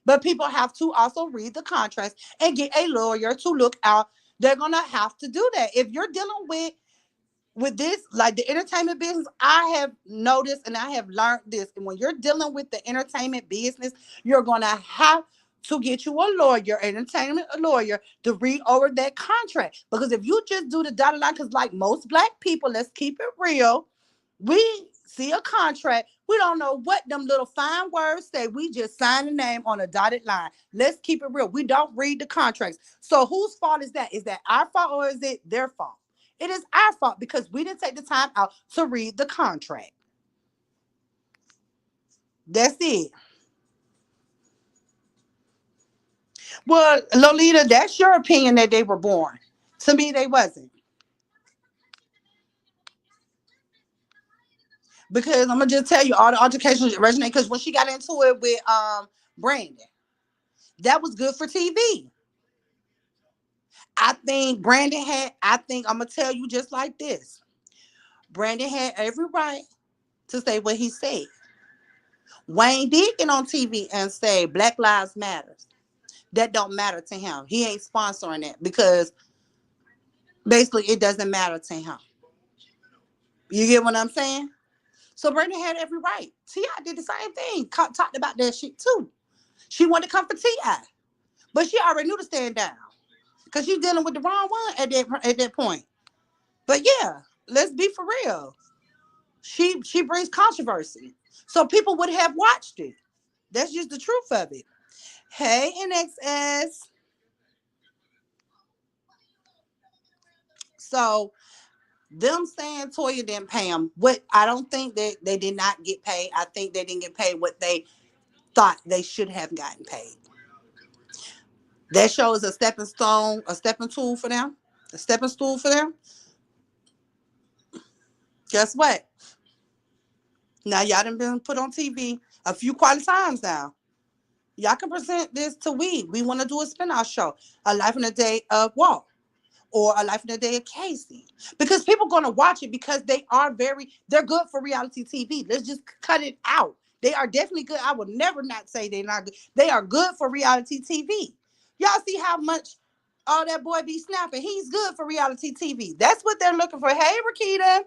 But people have to also read the contracts and get a lawyer to look out. They're gonna have to do that. If you're dealing with this, like the entertainment business, I have noticed and I have learned this. And when you're dealing with the entertainment business, you're gonna have to get you a lawyer, an entertainment lawyer, to read over that contract. Because if you just do the dotted line, because like most black people, let's keep it real, we see a contract, we don't know what them little fine words say. We just sign the name on a dotted line. Let's keep it real. We don't read the contracts. So whose fault is that? Is that our fault or is it their fault? It is our fault because we didn't take the time out to read the contract. That's it. Well, Lolita, that's your opinion that they were born. To me, they wasn't. Because I'm gonna just tell you all the altercations originate because when she got into it with Brandon, that was good for TV. I think Brandon had, I think I'm gonna tell you just like this. Brandon had every right to say what he said. Wayne did get on TV and say Black Lives Matter. That don't matter to him. He ain't sponsoring it because basically it doesn't matter to him. You get what I'm saying? So Brandon had every right. T.I. did the same thing. Talked about that shit too. She wanted to come for T.I., but she already knew to stand down because she's dealing with the wrong one at that point. But yeah, let's be for real. She brings controversy, so people would have watched it. That's just the truth of it. Hey, NXS. So them saying Toya didn't pay them. What I don't think that they did not get paid. I think they didn't get paid what they thought they should have gotten paid. That show is a stepping stone, a stepping tool for them, a stepping stool for them. Guess what? Now y'all done been put on TV a few quality times now. Y'all can present this to we. We want to do a spin-off show, A Life in a Day of Walt or A Life in a Day of Casey. Because people gonna watch it because they're good for reality TV. Let's just cut it out. They are definitely good. I would never not say they're not good. They are good for reality TV. Y'all see how much all that boy be snapping. He's good for reality TV. That's what they're looking for. Hey, Rakita.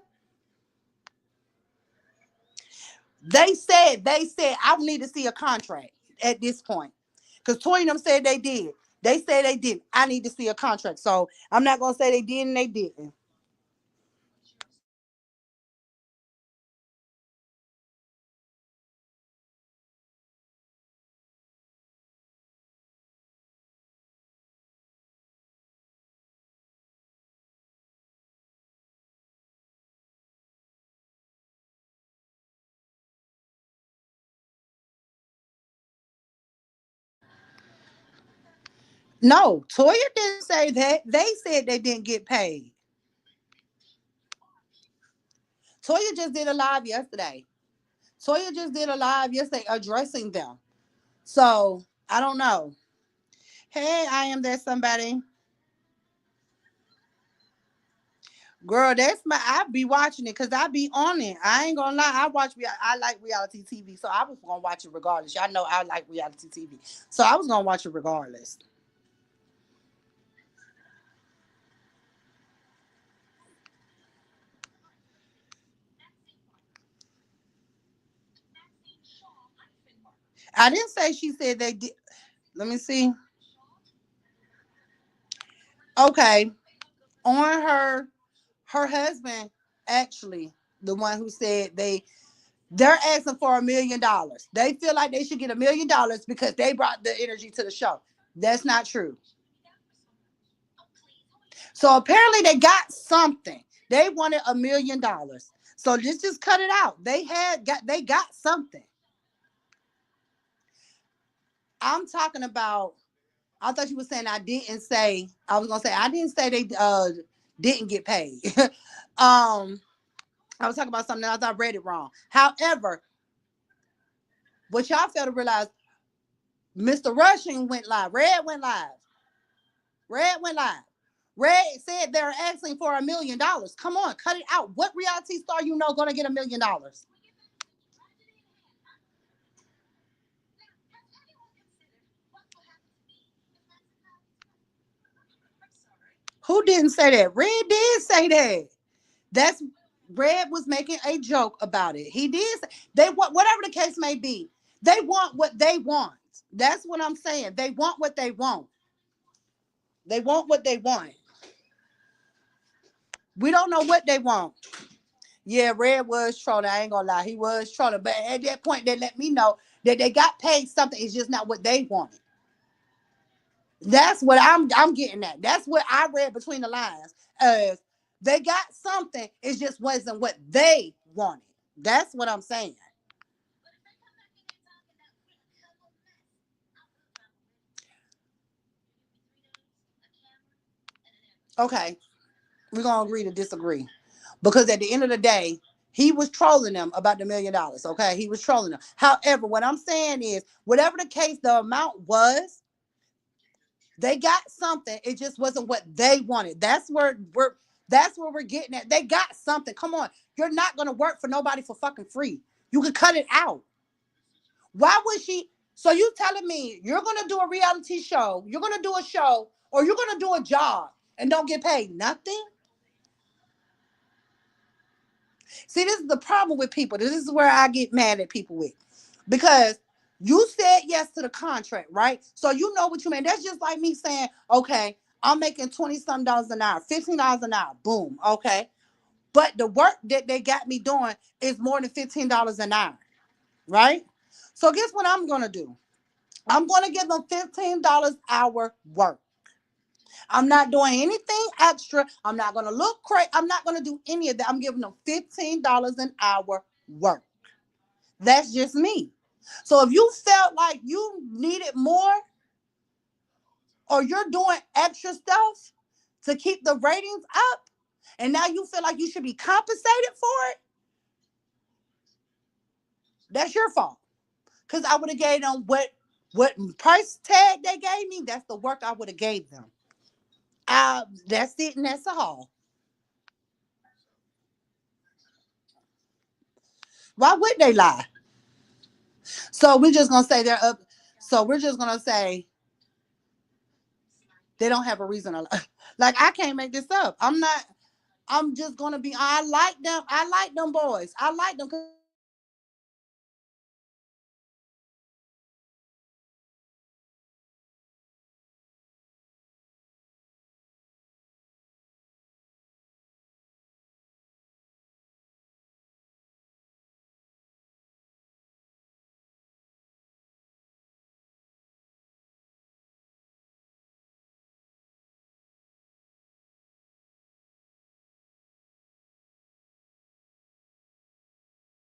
They said I need to see a contract at this point. Because Toy and them said they did. They said they didn't. I need to see a contract. So I'm not gonna say they did and they didn't. No, Toya didn't say that. They said they didn't get paid. Toya just did a live yesterday. Toya just did a live yesterday addressing them. So I don't know. Hey, I am there somebody. Girl, that's my. I be watching it because I be on it. I ain't gonna lie. I like reality TV, so I was gonna watch it regardless. Y'all know I like reality TV, so I was gonna watch it regardless. I didn't say she said they did. Let me see. Okay, on her husband actually the one who said they're asking for $1 million. They feel like they should get $1 million because they brought the energy to the show. That's not true. So apparently they got something. They wanted $1 million. So let's just cut it out. They got something. I'm talking about. I thought you were saying I didn't say. I was gonna say I didn't say they didn't get paid. um, I was talking about something else. I read it wrong. However, what y'all fail to realize, Mr. Rushing went live. Red went live. Red went live. Red said they're asking for $1 million. Come on, cut it out. What reality star you know gonna get $1 million? Who didn't say that? Red did say that. That's Red was making a joke about it. He did. They want whatever the case may be. They want what they want. That's what I'm saying. They want what they want. They want what they want. We don't know what they want. Yeah, Red was trolling. I ain't gonna lie, he was trolling. But at that point, they let me know that they got paid something. It's just not what they wanted. That's what I'm getting at. That's what I read between the lines. They got something. It just wasn't what they wanted. That's what I'm saying. Okay, we're gonna agree to disagree. Because at the end of the day, he was trolling them about the $1 million. Okay, he was trolling them. However, what I'm saying is, whatever the case, the amount was, they got something. It just wasn't what they wanted. That's where we're getting at. They got something. Come on. You're not gonna work for nobody for fucking free. You can cut it out. Why would she? So you telling me you're gonna do a reality show, you're gonna do a show, or you're gonna do a job and don't get paid nothing? See, this is the problem with people. This is where I get mad at people with. Because you said yes to the contract, right? So you know what you mean. That's just like me saying, okay, I'm making 20 some dollars an hour, $15 an hour. Boom. Okay. But the work that they got me doing is more than $15 an hour, right? So guess what I'm gonna do? I'm gonna give them $15 hour work. I'm not doing anything extra. I'm not gonna look crazy. I'm not gonna do any of that. I'm giving them $15 an hour work. That's just me. So if you felt like you needed more, or you're doing extra stuff to keep the ratings up, and now you feel like you should be compensated for it, that's your fault. Because I would have gave them what price tag they gave me. That's the work I would have gave them. That's it, and that's all. Why would they lie? So we're just gonna say they're up. So we're just gonna say they don't have a reason to lie. Like, I can't make this up. I'm not. I'm just gonna be. I like them. I like them boys. I like them because they got money. They got money. They got money. They got money. They got money.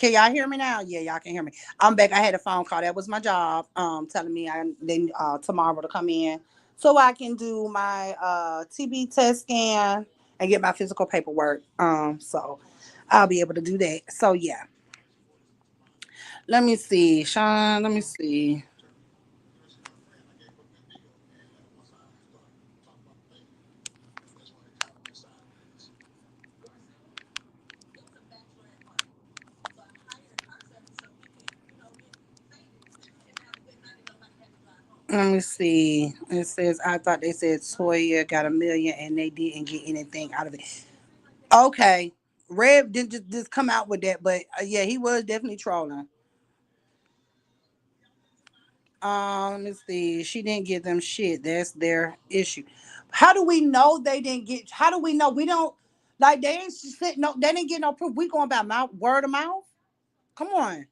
Can y'all hear me now? Yeah, y'all can hear me. I'm back. I had a phone call. That was my job. Telling me I then tomorrow to come in so I can do my TB test scan and get my physical paperwork. So I'll be able to do that. So yeah. Let me see, Sean. Let me see. Let me see. It says I thought they said Toya got 1 million and they didn't get anything out of it. Okay. Red didn't just come out with that, but yeah, he was definitely trolling. Let me see. She didn't give them shit. That's their issue. How do we know they didn't get? How do we know? We don't like they ain't sent no. They didn't get no proof. We going by mouth, word of mouth. Come on.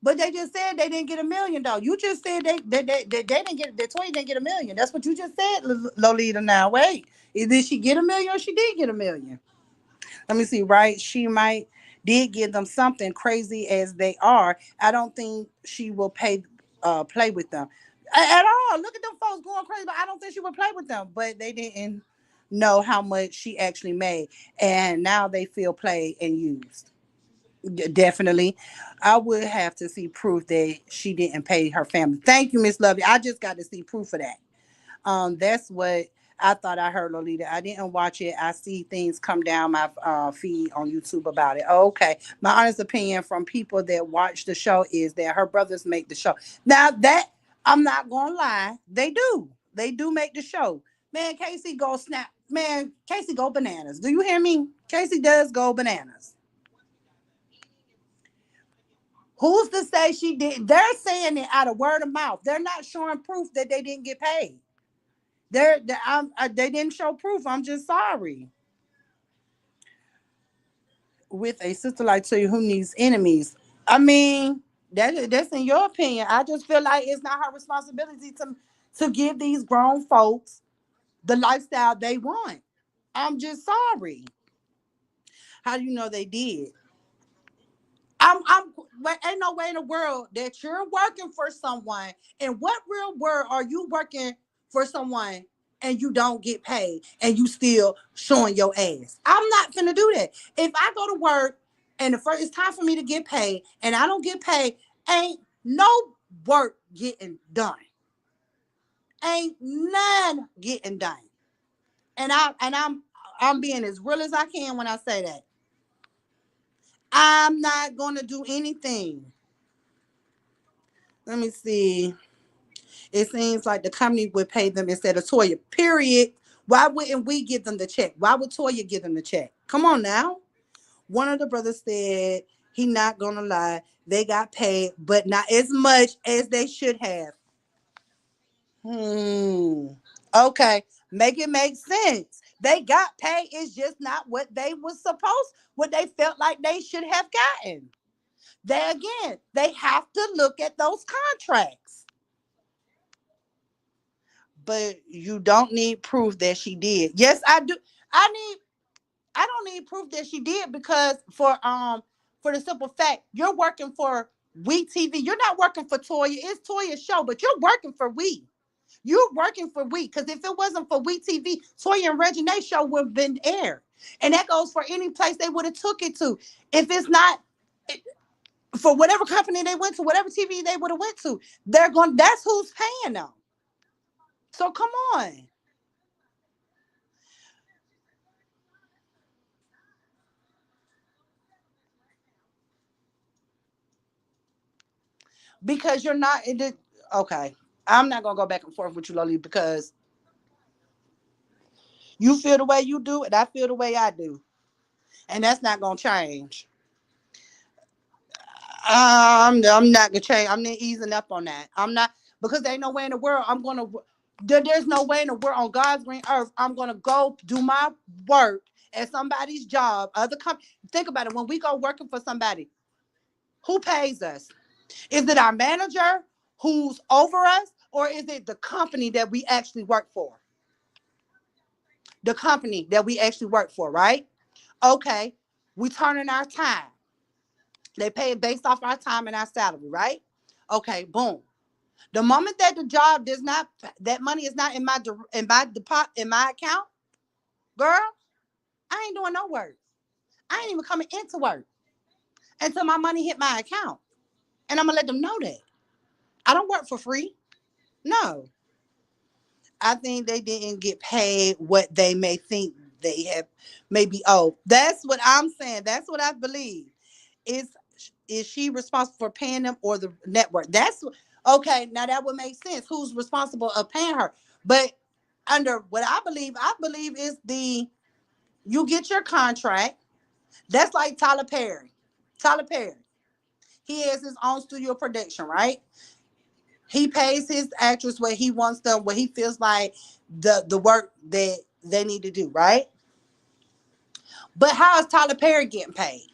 But they just said they didn't get 1 million though. You just said they didn't get that Toy didn't get 1 million. That's what you just said, Lolita. Now wait, did she get 1 million or she did get 1 million? Let me see. Right, she might did give them something crazy as they are. I don't think she will play with them at all. Look at them folks going crazy, but I don't think she would play with them. But they didn't know how much she actually made, and now they feel played and used. Definitely. I would have to see proof that she didn't pay her family. Thank you, Miss Lovely. I just got to see proof of that. That's what I thought I heard, Lolita. I didn't watch it. I see things come down my feed on YouTube about it. Okay. My honest opinion from people that watch the show is that her brothers make the show. Now that I'm not gonna lie, they do. They do make the show. Man, Casey go snap. Man, Casey go bananas. Do you hear me? Casey does go bananas. Who's to say she did? They're saying it out of word of mouth. They're not showing proof that they didn't get paid. They didn't show proof. I'm just sorry. With a sister like Toya who needs enemies, I mean that's in your opinion. I just feel like it's not her responsibility to give these grown folks the lifestyle they want. I'm just sorry. How do you know they did? But ain't no way in the world that you're working for someone. In what real world are you working for someone and you don't get paid and you still showing your ass? I'm not gonna do that. If I go to work and the first it's time for me to get paid and I don't get paid, ain't no work getting done. Ain't none getting done. And I'm being as real as I can when I say that. I'm not gonna do anything. Let me see. It seems like the company would pay them instead of Toya. Period. Why wouldn't we give them the check? Why would Toya give them the check? Come on now. One of the brothers said he not gonna lie. They got paid, but not as much as they should have. Hmm. Okay. Make it make sense. They got paid. It's just not what they was supposed, what they felt like they should have gotten. They have to look at those contracts. But you don't need proof that she did. Yes, I do. I need. I don't need proof that she did because for the simple fact you're working for We TV. You're not working for Toya. It's Toya's show, but you're working for We. You're working for We because if it wasn't for We TV, Toya and Reginae's show would have been aired, and that goes for any place they would have took it to. If it's not for whatever company they went to, whatever TV they would have went to, they're going. That's who's paying them. So come on. Because you're not in the okay. I'm not gonna go back and forth with you, Loli, because you feel the way you do, and I feel the way I do, and that's not gonna change. I'm not gonna change. I'm not easing up on that. I'm not because there ain't no way in the world I'm gonna. There's no way in the world on God's green earth I'm gonna go do my work at somebody's job. Other company. Think about it. When we go working for somebody, who pays us? Is it our manager who's over us, or is it the company that we actually work for? the company that we actually work for, right? Okay, we turn in our time. They pay it based off our time and our salary, right? Okay, boom. The moment that the job does not, that money is not in my deposit in my account, girl, I ain't doing no work. I ain't even coming into work until my money hit my account, and I'm gonna let them know that I don't work for free. No, I think they didn't get paid what they may think they have maybe owed. That's what I'm saying. That's what I believe. Is is she responsible for paying them or the network? That's okay. Now that would make sense. Who's responsible of paying her? But under what I believe is the you get your contract. That's like Tyler Perry. Tyler Perry. He has his own studio production, right? He pays his actress what he wants them, what he feels like the work that they need to do, right? But how is Tyler Perry getting paid?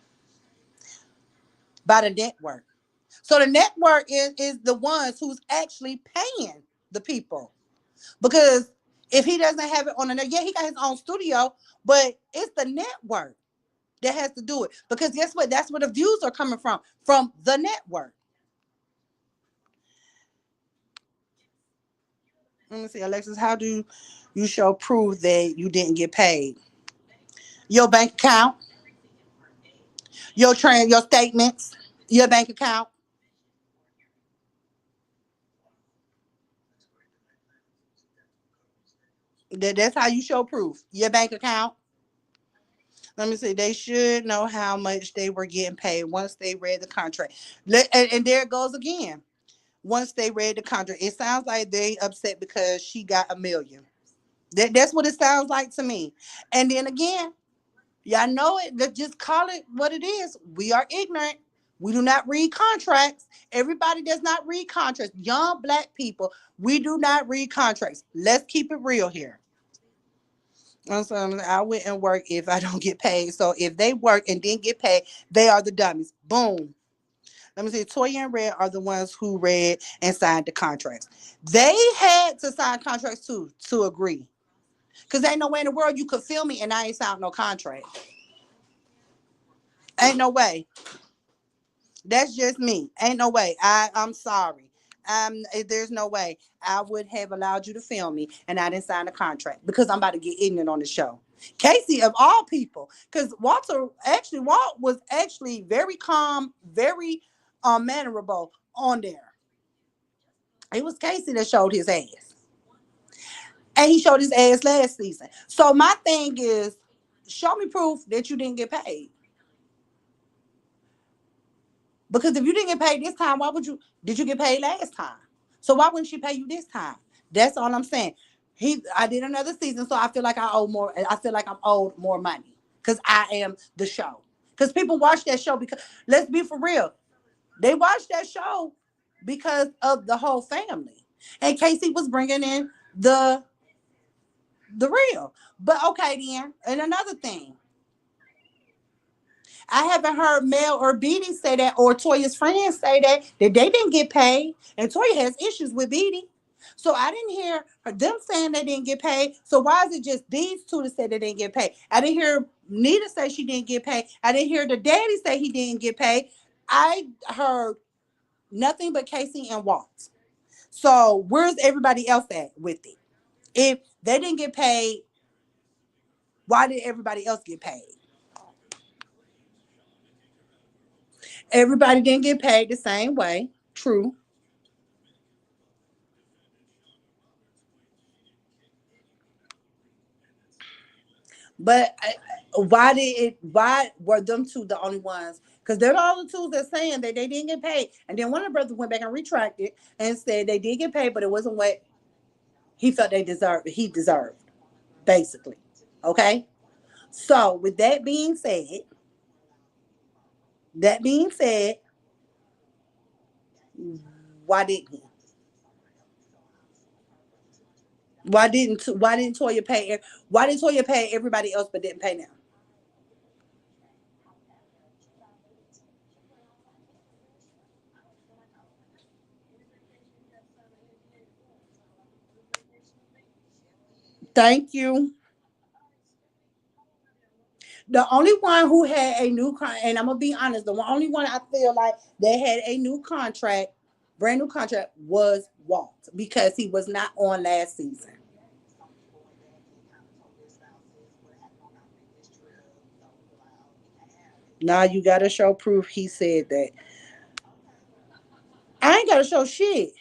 By the network. So the network is the ones who's actually paying the people. Because if he doesn't have it on the net, yeah, he got his own studio, but it's the network that has to do it. Because guess what? That's where the views are coming from the network. Let me see, Alexis, how do you show proof that you didn't get paid? Your bank account, your statements, your bank account. That's how you show proof. Your bank account. Let me see. They should know how much they were getting paid once they read the contract. And there it goes again. Once they read the contract, it sounds like they upset because she got 1 million. That's what it sounds like to me. And then again, y'all know it. Let's just call it what it is. We are ignorant. We do not read contracts. Everybody does not read contracts. Young black people, we do not read contracts. Let's keep it real here. I wouldn't work if I don't get paid. So if they work and didn't get paid, they are the dummies. Boom. Let me see. Toya and Red are the ones who read and signed the contracts. They had to sign contracts too to agree. Cause ain't no way in the world you could feel me and I ain't signed no contract. Ain't no way. That's just me. Ain't no way. I'm sorry. There's no way I would have allowed you to film me and I didn't sign a contract because I'm about to get ignorant on the show. Casey of all people, because Walt was actually very calm, very mannerable on there. It was Casey that showed his ass, and he showed his ass last season. So my thing is, show me proof that you didn't get paid. Because if you didn't get paid this time, why would you? Did you get paid last time? So why wouldn't she pay you this time? That's all I'm saying. I did another season, so I feel like I owe more. I feel like I'm owed more money because I am the show. Because people watch that show because let's be for real, they watch that show because of the whole family. And Casey was bringing in the real. But okay then, and another thing, I haven't heard Mel or Beatty say that, or Toya's friends say that they didn't get paid. And Toya has issues with Beatty. So I didn't hear them saying they didn't get paid. So why is it just these two that said they didn't get paid? I didn't hear Nita say she didn't get paid. I didn't hear the daddy say he didn't get paid. I heard nothing but Casey and Walt. So where's everybody else at with it? If they didn't get paid, why did everybody else get paid? Everybody didn't get paid the same way. True. But why did it? Why were them two the only ones? Because they're the only two that saying that they didn't get paid. And then one of the brothers went back and retracted and said they did get paid, but it wasn't what he felt they deserved. He deserved, basically. Okay. So with that being said, why didn't he? Why didn't Toya pay? Why did Toya pay everybody else but didn't pay them? Thank you. The only one who had a new con, and I'm gonna be honest, the only one I feel like they had a new contract, brand new contract, was Walt because he was not on last season. Now you gotta show proof he said that. I ain't gotta show shit.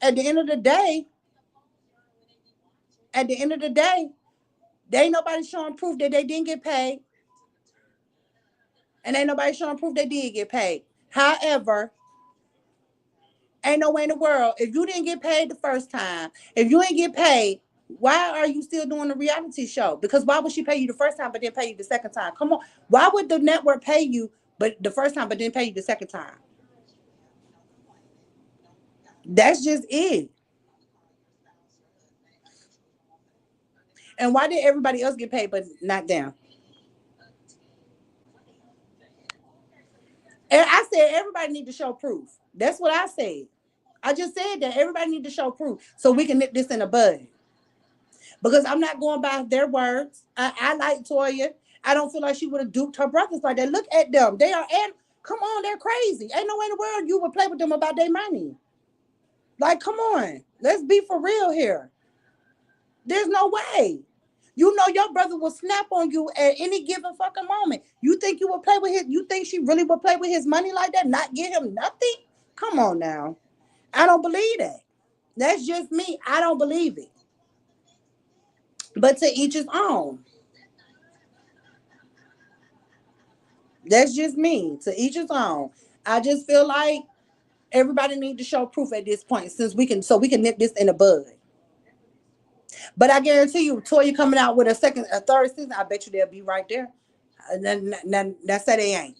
At the end of the day, at the end of the day, they ain't nobody showing proof that they didn't get paid, and ain't nobody showing proof they did get paid. However, ain't no way in the world if you didn't get paid the first time, if you ain't get paid, why are you still doing the reality show? Because why would she pay you the first time but then pay you the second time? Come on, why would the network pay you but the first time but then pay you the second time? That's just it. And why did everybody else get paid but not them? And I said everybody need to show proof. That's what I said. I just said that everybody need to show proof so we can nip this in the bud. Because I'm not going by their words. I like Toya. I don't feel like she would have duped her brothers like that. Look at them. They are and come on, they're crazy. Ain't no way in the world you would play with them about their money. Like, come on. Let's be for real here. There's no way. You know your brother will snap on you at any given fucking moment. You think you would play with his you think she really would play with his money like that? Not give him nothing? Come on now. I don't believe that. That's just me. I don't believe it. But to each his own. That's just me. To each his own. I just feel like everybody need to show proof at this point since we can so we can nip this in the bud. But I guarantee you, Toya coming out with a third season, I bet you they'll be right there. That's say they ain't.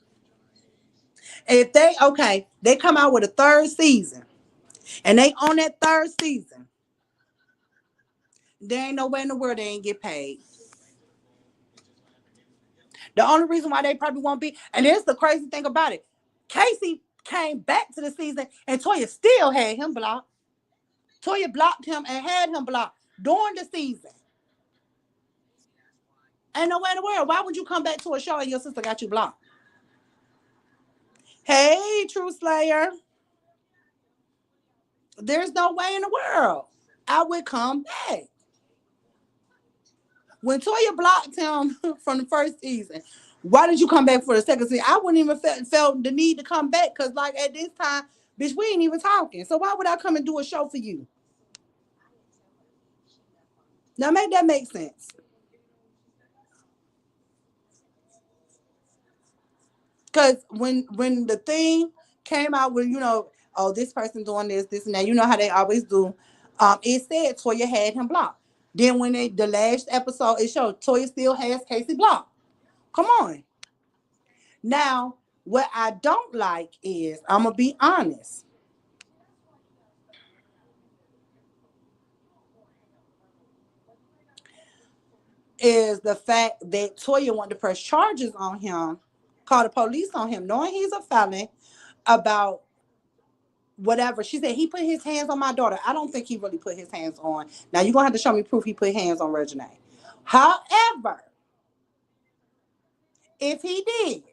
If they okay, they come out with a third season and they on that third season, there ain't no way in the world they ain't get paid. The only reason why they probably won't be, and here's the crazy thing about it, Casey came back to the season and Toya still had him blocked. Toya blocked him and had him blocked during the season. Ain't no way in the world. Why would you come back to a show and your sister got you blocked? Hey, True Slayer. There's no way in the world I would come back. When Toya blocked him from the first season, why did you come back for the second season? I wouldn't even felt the need to come back because, like, at this time, bitch, we ain't even talking. So why would I come and do a show for you? Now make that make sense. Because when the thing came out with oh this person doing this and that, you know how they always do. It said Toya had him blocked. Then when the last episode it showed Toya still has Casey blocked. Come on. Now what I don't like is I'm gonna be honest is the fact that Toya wanted to press charges on him, call the police on him, knowing he's a felon about whatever. She said he put his hands on my daughter. I don't think he really put his hands on. Now you're gonna have to show me proof he put hands on Regina. However, if he did,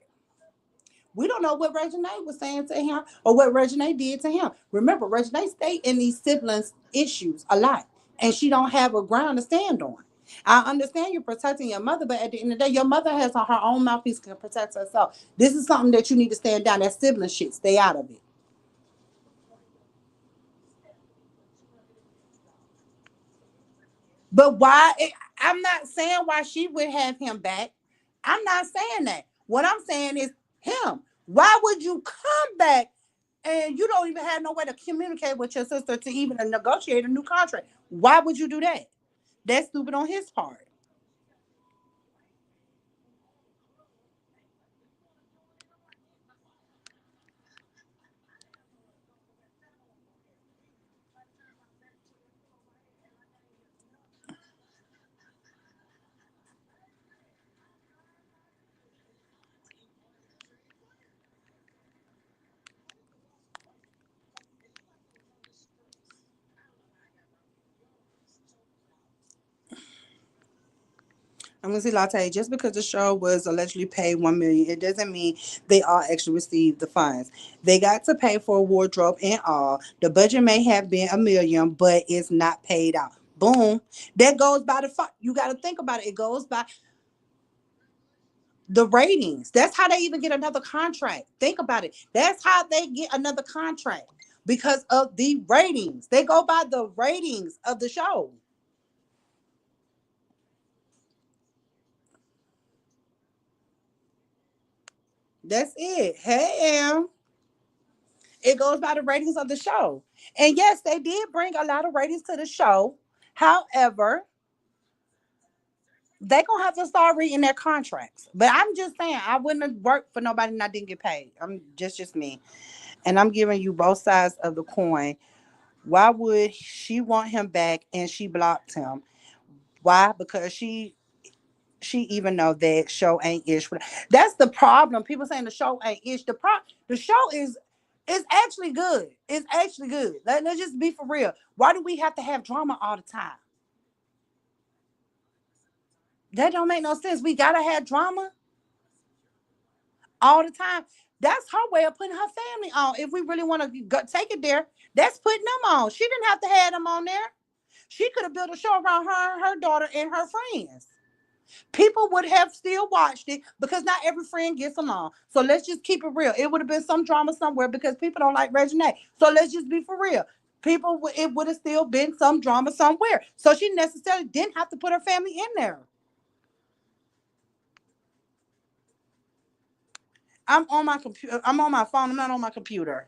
we don't know what Regina was saying to him or what Regina did to him. Remember, Regina stayed in these siblings issues a lot, and she don't have a ground to stand on. I understand you're protecting your mother, but at the end of the day, your mother has her own mouthpiece can protect herself. This is something that you need to stand down. That sibling shit, stay out of it. But why? I'm not saying why she would have him back. I'm not saying that. What I'm saying is him. Why would you come back and you don't even have no way to communicate with your sister to even negotiate a new contract? Why would you do that? That's stupid on his part. I'm gonna see Latte. Just because the show was allegedly paid 1 million, it doesn't mean they all actually received the funds. They got to pay for a wardrobe and all. The budget may have been 1 million, but it's not paid out. Boom. That goes by the you got to think about it. It goes by the ratings. That's how they even get another contract. Think about it. That's how they get another contract because of the ratings. They go by the ratings of the show. That's it. Hey, Em. It goes by the ratings of the show. And yes, they did bring a lot of ratings to the show. However, they gonna have to start reading their contracts. But I'm just saying, I wouldn't have worked for nobody and I didn't get paid. I'm just me. And I'm giving you both sides of the coin. Why would she want him back and she blocked him? Why? Because she even know that show ain't ish. That's the problem. People saying the show ain't ish. The show is actually good. It's actually good. Let's just be for real. Why do we have to have drama all the time? That don't make no sense. We gotta have drama all the time. That's her way of putting her family on. If we really want to take it there, that's putting them on. She didn't have to have them on there. She could have built a show around her daughter, and her friends. People would have still watched it because not every friend gets along. So let's just keep it real. It would have been some drama somewhere because people don't like Regina. So let's just be for real. It would have still been some drama somewhere. So she necessarily didn't have to put her family in there. I'm on my computer. I'm on my phone. I'm not on my computer.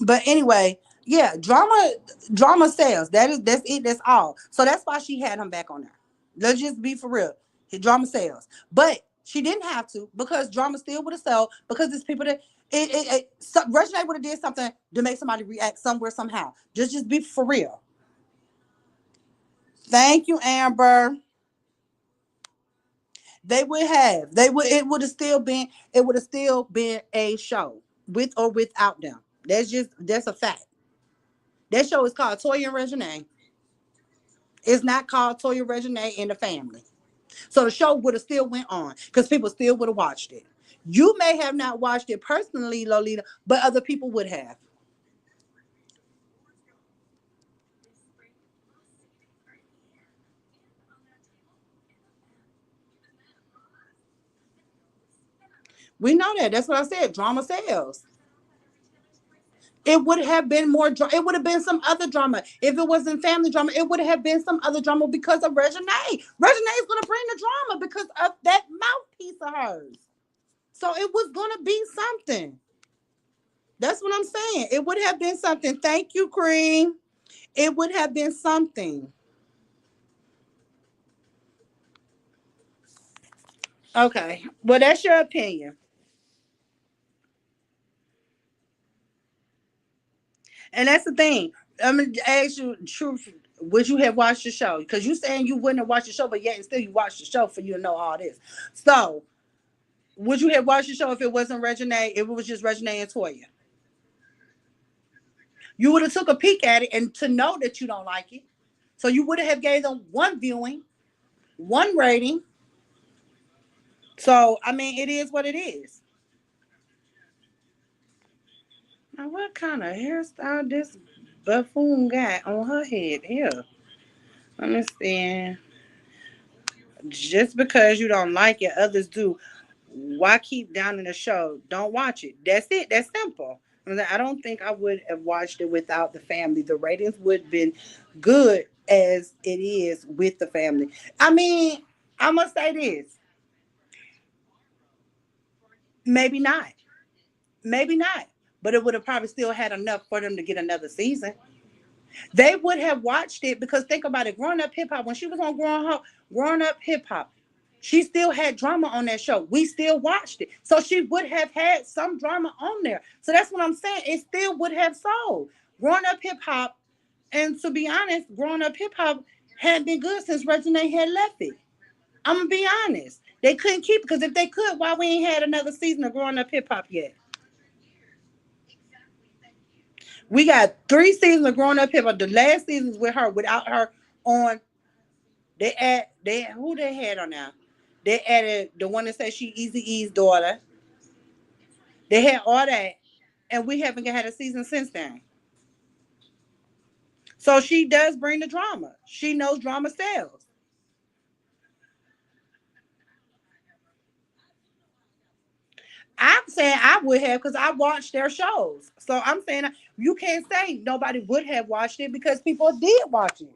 But anyway, yeah, drama sells. That's it. That's all. So that's why she had him back on there. Let's just be for real. His drama sells, but she didn't have to because drama still would have sold because it's people that Regina would have did something to make somebody react somewhere somehow. Just be for real. Thank you, Amber. They would have. They would. It would have still been. It would have still been a show with or without them. That's a fact. That show is called Toya and Regina. It's not called Toya Regina and the Family. So the show would have still went on because people still would have watched it. You may have not watched it personally, Lolita, but other people would have. We know that. That's what I said. Drama sells. It would have been more. It would have been some other drama. If it wasn't family drama, it would have been some other drama because of Regina. Regina is going to bring the drama because of that mouthpiece of hers. So it was going to be something. That's what I'm saying. It would have been something. Thank you, Cream. It would have been something. Okay. Well, that's your opinion. And that's the thing. I'm gonna ask you truth. Would you have watched the show? Because you saying you wouldn't have watched the show, but yet and still you watched the show for you to know all this. So, would you have watched the show if it wasn't Regina? If it was just Regina and Toya, you would have took a peek at it and to know that you don't like it. So you would have gave them one viewing, one rating. So I mean, it is what it is. Now, what kind of hairstyle this buffoon got on her head here? Let me see. Just because you don't like it, others do. Why keep down in the show? Don't watch it. That's it. That's simple. I don't think I would have watched it without the family. The ratings would have been good as it is with the family. I mean, I must say this. Maybe not. Maybe not. But it would have probably still had enough for them to get another season. They would have watched it because think about it. Growing up hip hop, when she was on growing up hip hop, she still had drama on that show. We still watched it. So she would have had some drama on there. So that's what I'm saying. It still would have sold. Growing up hip hop, and to be honest, growing up hip hop had been good since Regina had left it. I'm gonna be honest. They couldn't keep it because if they could, why we ain't had another season of growing up hip hop yet? We got 3 seasons of Growing Up Hip Hop. The last seasons with her, without her on. They who they had on now. They added the one that said she Easy E's daughter. They had all that, and we haven't had a season since then. So she does bring the drama. She knows drama sells. I'm saying I would have because I watched their shows. So I'm saying you can't say nobody would have watched it because people did watch it.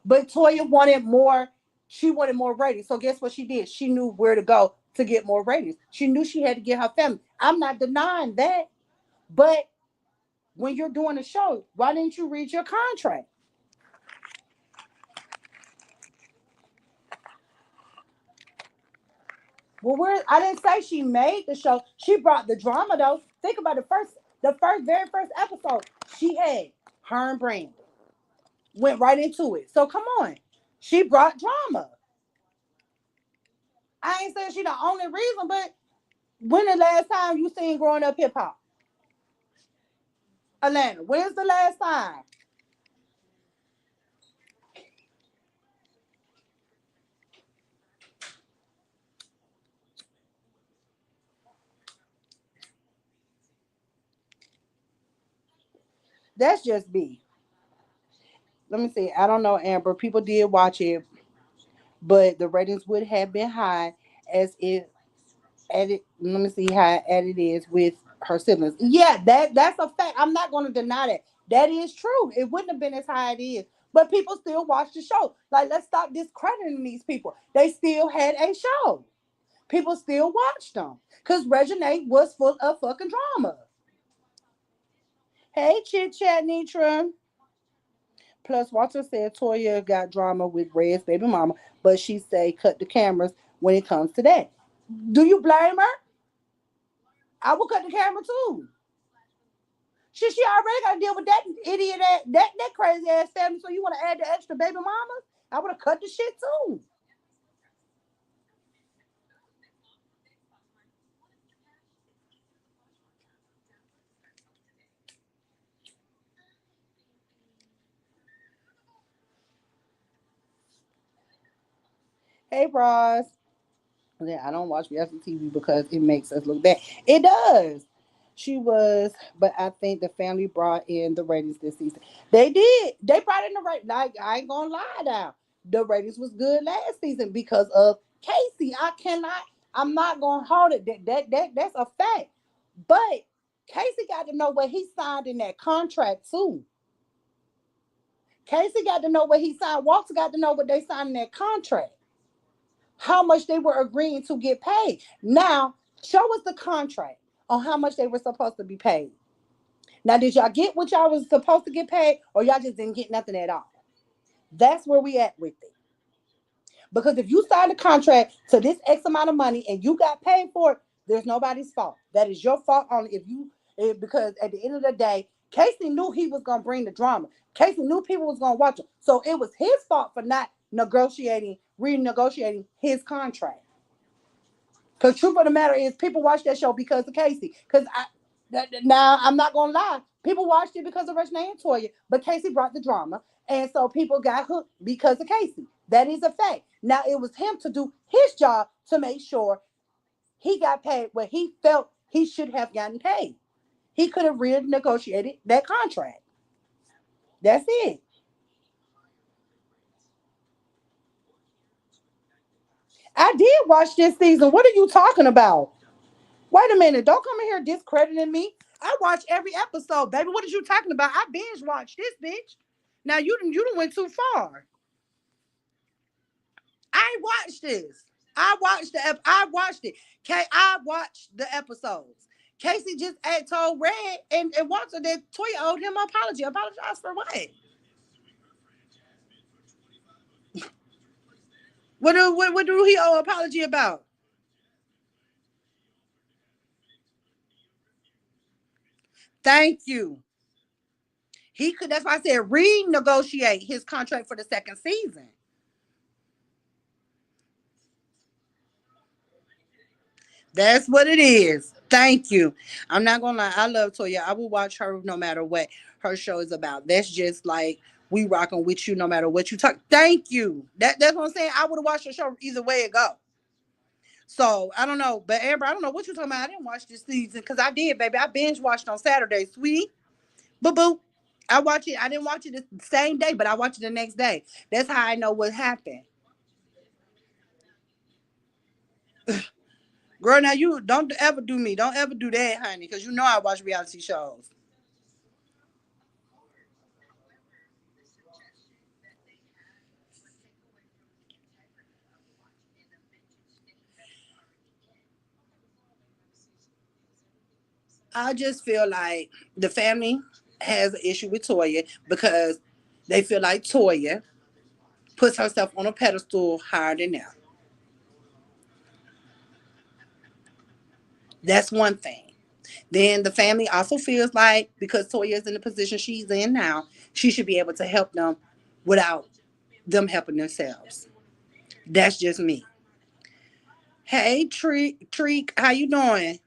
But Toya wanted more. She wanted more ratings. So guess what she did? She knew where to go to get more ratings. She knew she had to get her family. I'm not denying that. But when you're doing a show, why didn't you read your contract? Well, where I didn't say she made the show. She brought the drama though. Think about very first episode. She had her and Brandon went right into it. So come on, she brought drama. I ain't saying she the only reason, but when the last time you seen Growing Up Hip Hop, Atlanta? When's the last time? That's just me. Let me see. I don't know, Amber. People did watch it, but the ratings would have been high as it added. Let me see how added it is with her siblings. Yeah, that's a fact. I'm not going to deny that. That is true. It wouldn't have been as high as it is, but people still watch the show. Like, let's stop discrediting these people. They still had a show. People still watched them because Regine was full of fucking drama. Hey, chit chat, Nitra. Plus, Walter said Toya got drama with Red's baby mama, but she say cut the cameras when it comes to that. Do you blame her? I would cut the camera too. She already got to deal with that idiot, that crazy ass family. So you want to add the extra baby mamas? I would have cut the shit too. Hey, Ross. Yeah, I don't watch reality TV because it makes us look bad. It does. She was, but I think the family brought in the ratings this season. They did. They brought in the rate. Like, I ain't gonna lie now. The ratings was good last season because of Casey. I cannot. I'm not gonna hold it. That's a fact. But Casey got to know what he signed in that contract too. Casey got to know what he signed. Walter got to know what they signed in that contract. How much they were agreeing to get paid. Now, show us the contract on how much they were supposed to be paid. Now, did y'all get what y'all was supposed to get paid, or y'all just didn't get nothing at all? That's where we at with it. Because if you signed a contract to this X amount of money and you got paid for it, there's nobody's fault. That is your fault only because at the end of the day, Casey knew he was gonna bring the drama. Casey knew people was gonna watch him. So it was his fault for not renegotiating his contract. Because truth of the matter is, people watch that show because of Casey. Now I'm not gonna lie, people watched it because of Regina and Toya, but Casey brought the drama, and so people got hooked because of Casey. That is a fact. Now it was him to do his job to make sure he got paid what he felt he should have gotten paid. He could have renegotiated that contract. That's it. I did watch this season. What are you talking about? Wait a minute. Don't come in here discrediting me. I watch every episode, baby. What are you talking about? I binge watched this bitch. Now you done went too far. I ain't watched this. I watched it. I watched the episodes. Casey just had told Red and Walter that Toya owed him an apology. Apologize for what? What do he owe an apology about? Thank you. He could. That's why I said renegotiate his contract for the second season. That's what it is. Thank you. I'm not gonna lie. I love Toya. I will watch her no matter what her show is about. That's just like we rocking with you no matter what you talk. Thank you. That's what I'm saying. I would have watched the show either way it go. So I don't know, but Amber, I don't know what you're talking about. I didn't watch this season because I did, baby. I binge watched on Saturday. Sweet, boo boo. I watch it. I didn't watch it the same day, but I watched it the next day. That's how I know what happened. Girl, now you don't ever do me. Don't ever do that, honey, because you know I watch reality shows. I just feel like the family has an issue with Toya because they feel like Toya puts herself on a pedestal higher than them. That's one thing. Then the family also feels like because Toya is in the position she's in now, she should be able to help them without them helping themselves. That's just me. Hey, Treek, how you doing?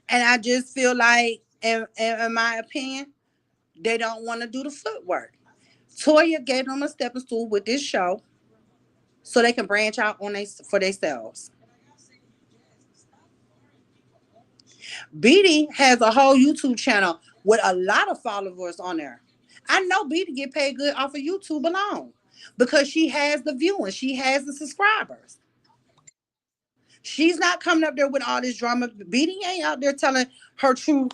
And I just feel like, in my opinion, they don't want to do the footwork. Toya gave them a stepping stool with this show so they can branch out on for themselves. Beatty has a whole YouTube channel with a lot of followers on there. I know Beatty get paid good off of YouTube alone because she has the viewing, she has the subscribers. She's not coming up there with all this drama. Beatty ain't out there telling her true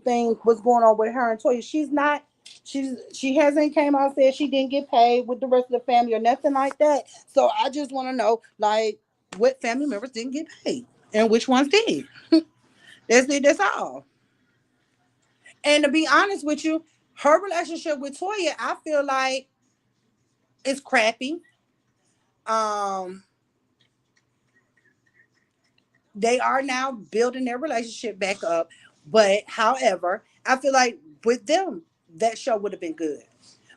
thing, what's going on with her and Toya. She's not. She hasn't came out and said she didn't get paid with the rest of the family or nothing like that. So I just want to know, like, what family members didn't get paid and which ones did. That's it. That's all. And to be honest with you, her relationship with Toya, I feel like it's crappy. Um, they are now building their relationship back up, but however, I feel like with them, that show would have been good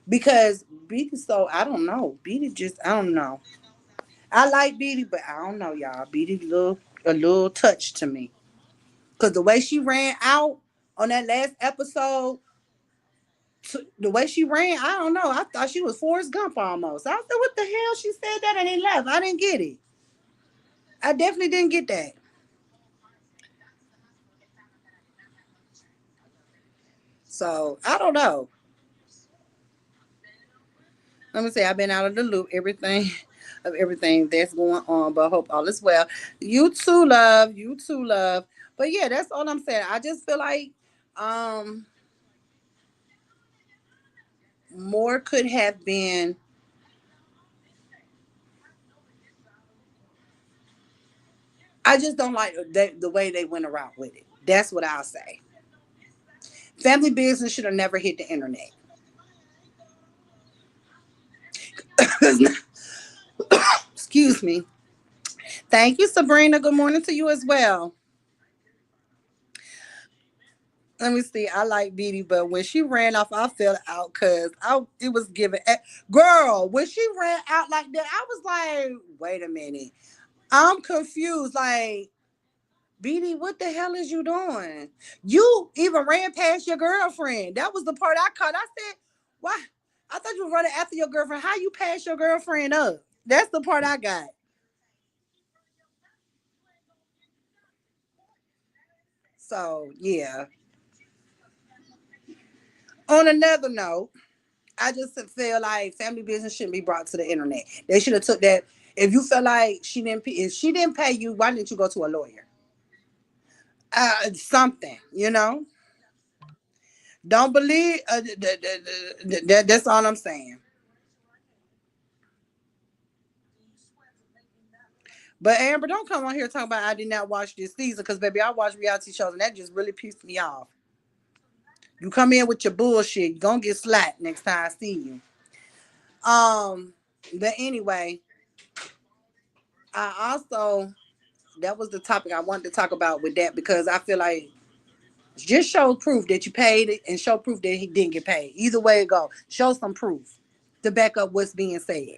because Beatty. So I don't know. Beatty just I don't know. I like Beatty, but I don't know, y'all. Beatty a little touch to me because the way she ran out on that last episode, the way she ran, I don't know. I thought she was Forrest Gump almost. I said, what the hell? She said that and then left. I didn't get it. I definitely didn't get that. So I don't know. Let me say I've been out of the loop, everything that's going on, but I hope all is well. You too, love. You too, love. But yeah, that's all I'm saying. I just feel like um more could have been. I just don't like the way they went around with it. That's what I'll say. Family business should have never hit the internet. Excuse me. Thank you, Sabrina. Good morning to you as well. Let me see. I like Beatty, but when she ran off, I fell out because I it was given. Girl, when she ran out like that, I was like, wait a minute. I'm confused. Like, Beatty, what the hell is you doing? You even ran past your girlfriend. That was the part I caught. I said, why? I thought you were running after your girlfriend. How you passed your girlfriend up? That's the part I got. So, yeah. On another note, I just feel like family business shouldn't be brought to the internet. They should have took that. If you feel like if she didn't pay you, why didn't you go to a lawyer? Something, you know. Don't believe. That's all I'm saying. But Amber, don't come on here talking about I did not watch this season because baby, I watch reality shows and that just really pissed me off. You come in with your bullshit, you gonna get slapped next time I see you. Um, but anyway, I also that was the topic I wanted to talk about with that because I feel like just show proof that you paid it and show proof that he didn't get paid. Either way it go, show some proof to back up what's being said.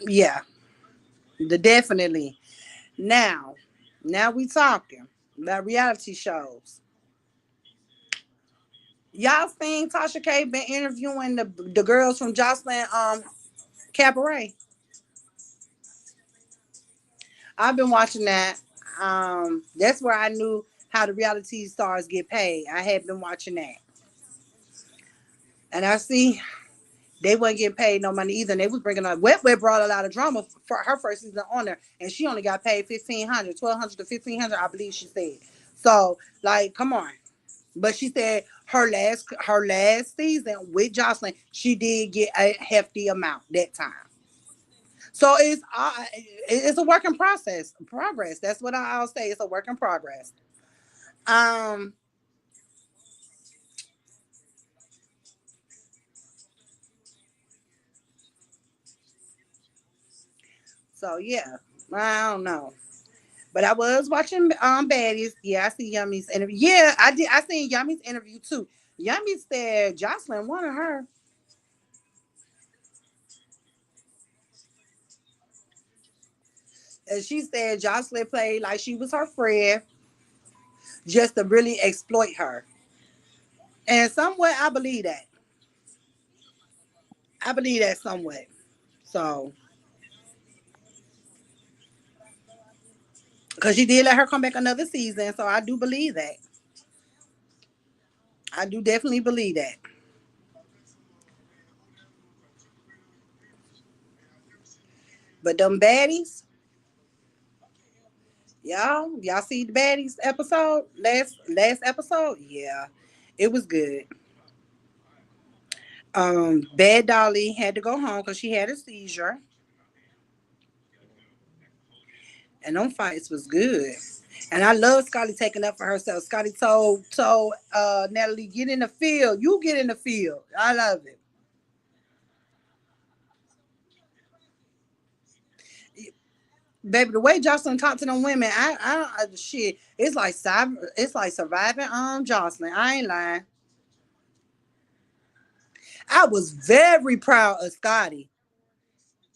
Yeah, The definitely. Now, now we talking about reality shows. Y'all seen Tasha K been interviewing the girls from Jocelyn Cabaret? I've been watching that. That's where I knew how the reality stars get paid. I had been watching that, and I see they wasn't getting paid no money either. And they was bringing up Wet Wet brought a lot of drama for her first season on there, and she only got paid 1,500, 1,200 to 1,500, I believe she said. So like, come on. But she said her last season with Jocelyn, she did get a hefty amount that time. So it's a work in progress. That's what I'll say. It's a work in progress. Um. So yeah, I don't know. But I was watching Baddies. Yeah, I see Yummy's interview. Yeah, I did. I seen Yummy's interview too. Yummy said Jocelyn wanted her, and she said Jocelyn played like she was her friend, just to really exploit her. And somewhat, I believe that. I believe that somewhat. So, because she did let her come back another season, so I do believe that. I do definitely believe that. But them baddies, y'all see the baddies episode last episode? Yeah, it was good. Bad Dolly had to go home because she had a seizure, and them fights was good. And I love Scotty taking up for herself. Scotty told Natalie, get in the field. You get in the field. I love it. Baby, the way Jocelyn talked to them women, shit, it's like surviving Jocelyn. I ain't lying. I was very proud of Scotty.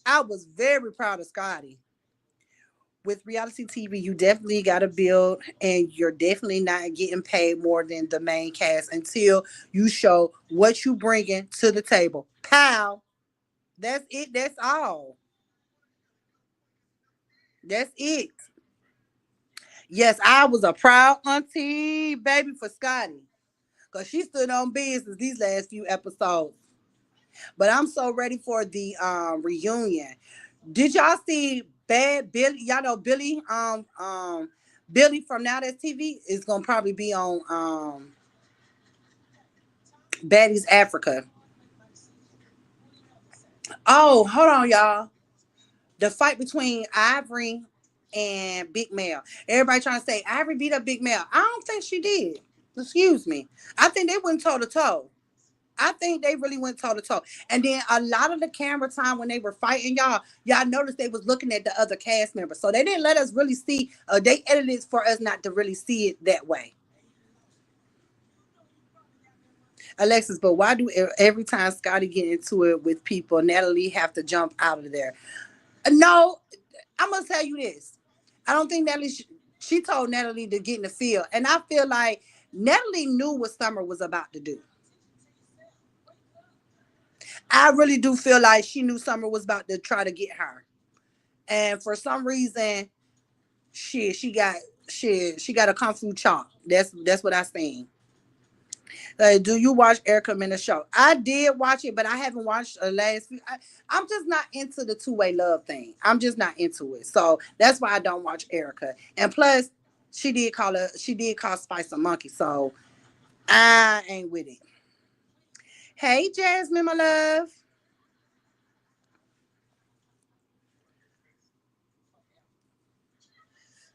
I was very proud of Scotty. With reality TV, you definitely got to build, and you're definitely not getting paid more than the main cast until you show what you bringing to the table. Pow. That's it. That's all. That's it. Yes, I was a proud auntie, baby, for Scotty. Because she stood on business these last few episodes. But I'm so ready for the reunion. Did y'all see Bad Billy? Y'all know Billy from Now That's TV is gonna probably be on Baddies Africa. Oh, hold on, y'all. The fight between Ivory and Big Mel. Everybody trying to say Ivory beat up Big Mel. I don't think she did. Excuse me. I think they went toe to toe. I think they really went toe to toe. And then a lot of the camera time when they were fighting, y'all noticed they was looking at the other cast members. So they didn't let us really see. They edited it for us not to really see it that way. Alexis, but why do every time Scotty get into it with people, Natalie have to jump out of there? No, I'm gonna tell you this. I don't think Natalie. She told Natalie to get in the field, and I feel like Natalie knew what Summer was about to do. I really do feel like she knew Summer was about to try to get her, and for some reason, she got she got a kung fu chop. That's what I seen. Do you watch Erica Mena show? I did watch it, but I haven't watched the last few. I'm just not into the two-way love thing. I'm just not into it, so that's why I don't watch Erica. And plus, she did call Spice a monkey, so I ain't with it. Hey, Jasmine, my love.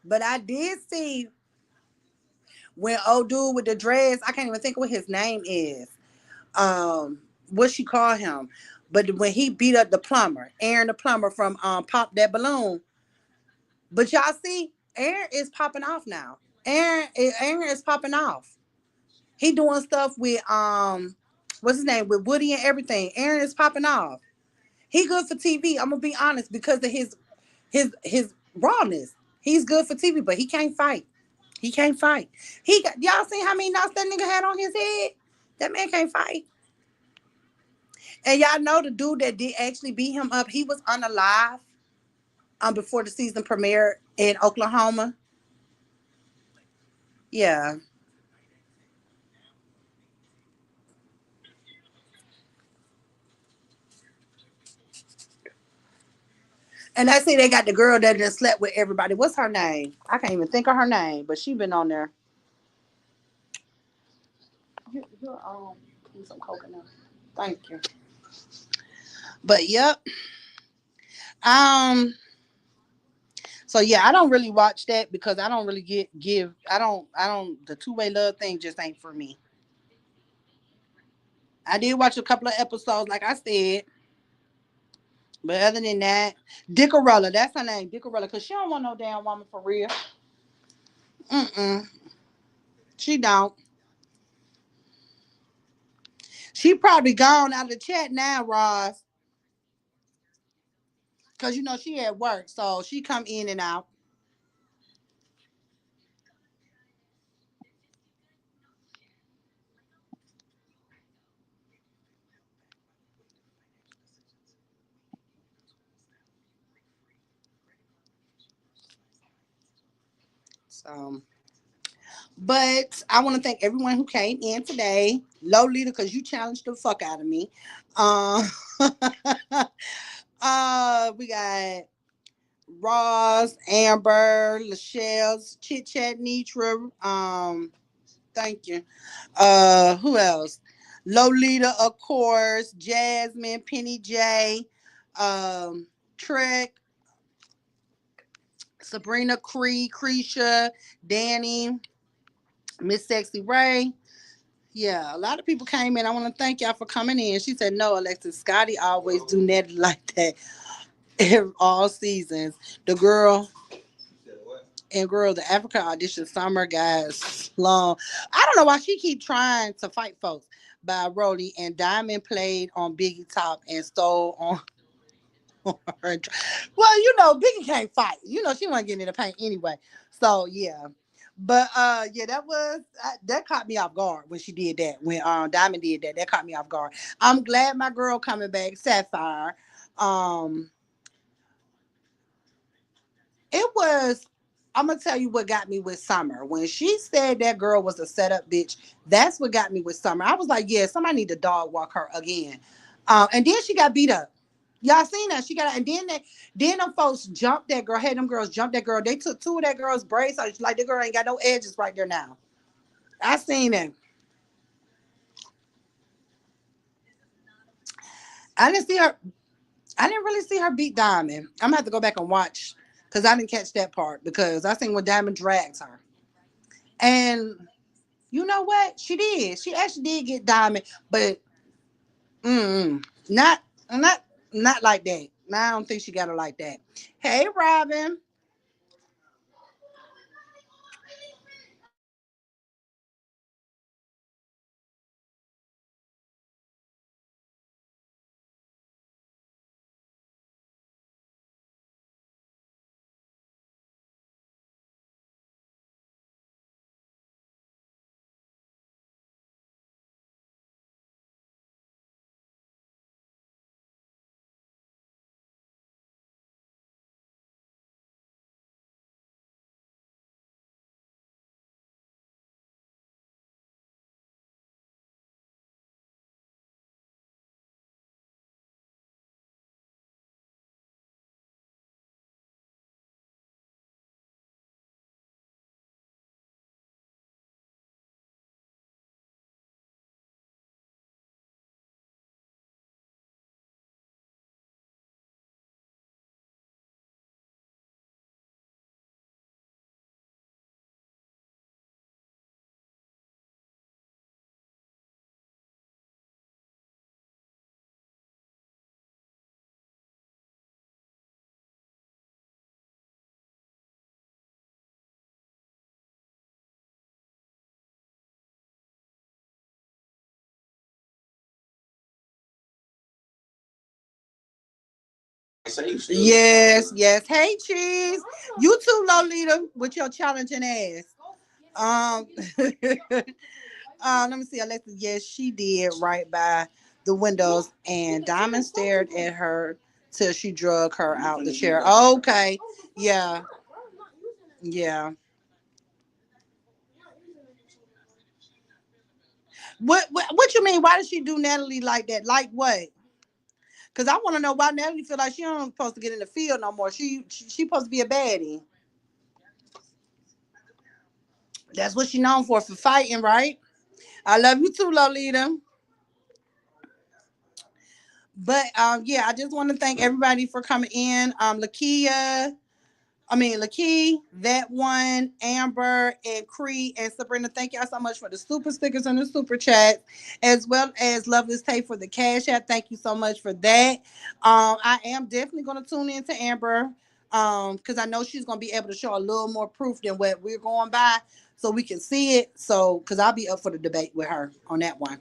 But I did see when old dude with the dreads, I can't even think what his name is. What she call him? But when he beat up the plumber, Aaron the plumber from Pop That Balloon. But y'all see, Aaron is popping off now. Aaron is popping off. He doing stuff with what's his name, with Woody and everything. Aaron is popping off. He good for TV. I'm gonna be honest because of his his rawness. He's good for TV, but he can't fight. He can't fight. He got y'all seen how many knots that nigga had on his head? That man can't fight. And y'all know the dude that did actually beat him up, he was unalive before the season premiered in Oklahoma. Yeah. And I see they got the girl that just slept with everybody. What's her name? I can't even think of her name, but she been on there. You're need some coconut. Thank you. But yep. Um. So yeah, I don't really watch that because I don't really get give. I don't. The two-way love thing just ain't for me. I did watch a couple of episodes, like I said, but other than that, Dickarella, that's her name, Dickarella, because she don't want no damn woman for real. Mm-mm. She don't. She probably gone out of the chat now, Ross, because she at work, so she come in and out. So, but I want to thank everyone who came in today. Lolita, because you challenged the fuck out of me. Um, we got Ross, Amber, Lachelle's Chit Chat, Nitra. Thank you. Who else? Lolita, of course. Jasmine, Penny J, Trek, Sabrina, Creesha, Danny, Miss Sexy Ray. Yeah, a lot of people came in. I want to thank y'all for coming in. She said, "No, Alexis, Scotty always do net like that all seasons." The girl and girl, the Africa audition summer guys long. I don't know why she keep trying to fight folks by Rolly and Diamond played on Biggie top and stole on her. Well, Biggie can't fight. She wasn't getting in the paint anyway. So yeah. But yeah, that caught me off guard when she did that. When Diamond did that, that caught me off guard. I'm glad my girl coming back, Sapphire. Um It was. I'm gonna tell you what got me with Summer when she said that girl was a setup bitch. That's what got me with Summer. I was like, yeah, somebody need to dog walk her again. And then she got beat up. Y'all seen that? She got, and then them folks jumped that girl. Hey, them girls jumped that girl. They took two of that girl's braids. So like the girl ain't got no edges right there now. I seen it. I didn't see her. I didn't really see her beat Diamond. I'm gonna have to go back and watch because I didn't catch that part because I seen when Diamond drags her. And you know what? She did. She actually did get Diamond, but not not not like that. Now I don't think she got her like that. Hey, Robin. Yes, yes. Hey, Cheese. You too, Lolita, with your challenging ass. Um, let me see. Alexa, yes, she did right by the windows, and Diamond stared at her till she drug her out the chair. Okay, yeah, yeah. What you mean? Why did she do Natalie like that? Like what? Because I want to know why Natalie feel like she don't supposed to get in the field no more. She supposed to be a baddie. That's what she known for fighting, right? I love you too, Lolita. But yeah, I just want to thank everybody for coming in. Lakey, that one, Amber, and Cree, and Sabrina. Thank y'all so much for the super stickers and the super chat, as well as Loveless Tay for the cash app. Thank you so much for that. I am definitely going to tune in to Amber because I know she's going to be able to show a little more proof than what we're going by so we can see it. So, because I'll be up for the debate with her on that one.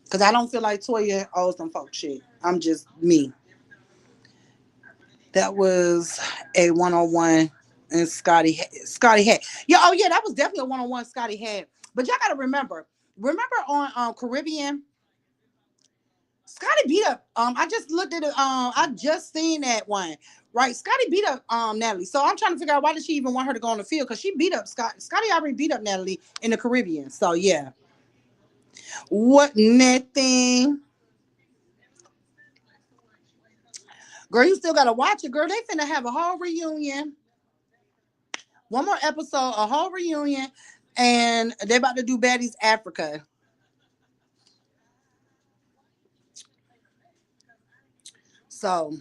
Because I don't feel like Toya owes them folks shit. I'm just me. That was a 101 and Scotty had. Yeah, oh yeah, that was definitely a 101 Scotty had. But y'all gotta remember on Caribbean, Scotty beat up I just looked at it, I just seen that one. Right, Scotty beat up Natalie. So I'm trying to figure out why did she even want her to go on the field? Because she beat up Scotty already beat up Natalie in the Caribbean. So yeah. What nothing. Girl, you still gotta watch it, girl. They finna have a whole reunion. One more episode, a whole reunion, and they're about to do Baddies Africa. So,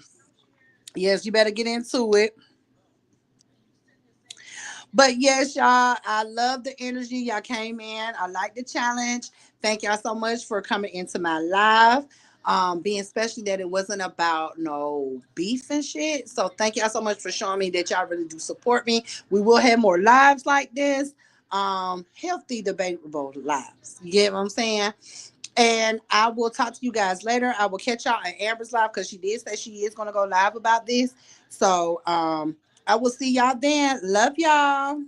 yes, you better get into it. But yes, y'all, I love the energy. Y'all came in. I like the challenge. Thank y'all so much for coming into my live. Being especially that it wasn't about no beef and shit. So thank y'all so much for showing me that y'all really do support me. We will have more lives like this. Healthy debatable lives. You get what I'm saying? And I will talk to you guys later. I will catch y'all at Amber's live because she did say she is gonna go live about this. So I will see y'all then. Love y'all.